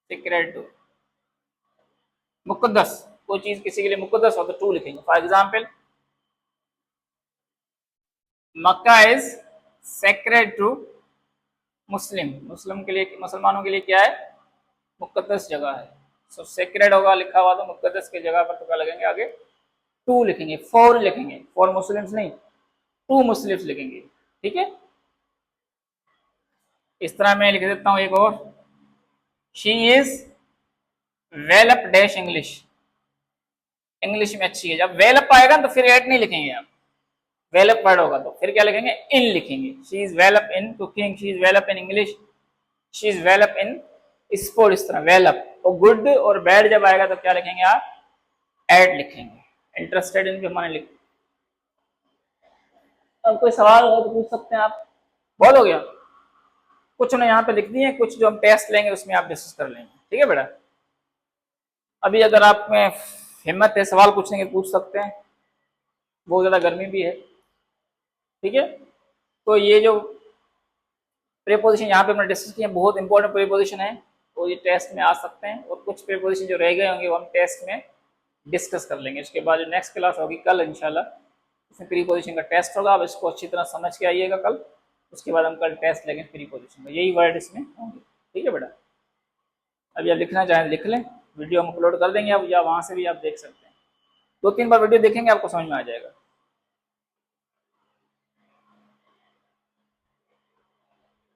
सीक्रेट टू, मुकद्दस, कोई चीज किसी के लिए मुकद्दस हो तो टू लिखेंगे। For example Mecca is sacred to Muslim, मुस्लिम के लिए, मुसलमानों के लिए क्या है, मुकद्दस जगह है। सो सेक्रेट होगा लिखा हुआ तो मुकद्दस की जगह पर तो क्या लगेंगे आगे, टू लिखेंगे, फॉर लिखेंगे, फॉर मुस्लिम्स नहीं, टू मुस्लिम्स लिखेंगे, ठीक है। इस तरह मैं लिख देता हूं एक और, she is well up dash English, English में अच्छी है। जब वेल अप आएगा तो फिर एट नहीं लिखेंगे आप, वेल अप वर्ड होगा तो फिर क्या लिखेंगे, इन लिखेंगे। She is well up in cooking, she is well up in English, she is well up in sport, इस तरह वेल अप। और गुड और बैड जब आएगा तो क्या लिखेंगे आप, एट लिखेंगे। इंटरेस्टेड इन भी हमारे लिख। अब कोई सवाल हो तो पूछ सकते हैं आप। बहुत हो गया, कुछ ने यहाँ पे लिख दिए, कुछ जो हम टेस्ट लेंगे उसमें आप डिस्कस कर लेंगे, ठीक है बेटा। अभी अगर आप में हिम्मत है सवाल पूछने की पूछ सकते हैं, बहुत ज़्यादा गर्मी भी है, ठीक है। तो ये जो प्रीपोजिशन यहाँ पे हमने डिस्कस किए बहुत इंपॉर्टेंट प्रीपोजिशन है, और ये टेस्ट में आ सकते हैं, और कुछ प्रीपोजिशन जो रह गए होंगे वो हम टेस्ट में डिस्कस कर लेंगे। इसके बाद जो नेक्स्ट क्लास होगी कल इंशाल्लाह, उसमें प्रीपोजिशन का टेस्ट होगा, अब इसको अच्छी तरह समझ के आइएगा कल, उसके बाद हम कल टेस्ट लेंगे प्रीपोजिशन का, यही वर्ड इसमें होंगे, ठीक है बेटा। अभी आप लिखना चाहें लिख लें, वीडियो हम अपलोड कर देंगे अब, या वहाँ से भी आप देख सकते हैं, 2-3 बार वीडियो देखेंगे आपको समझ में आ जाएगा।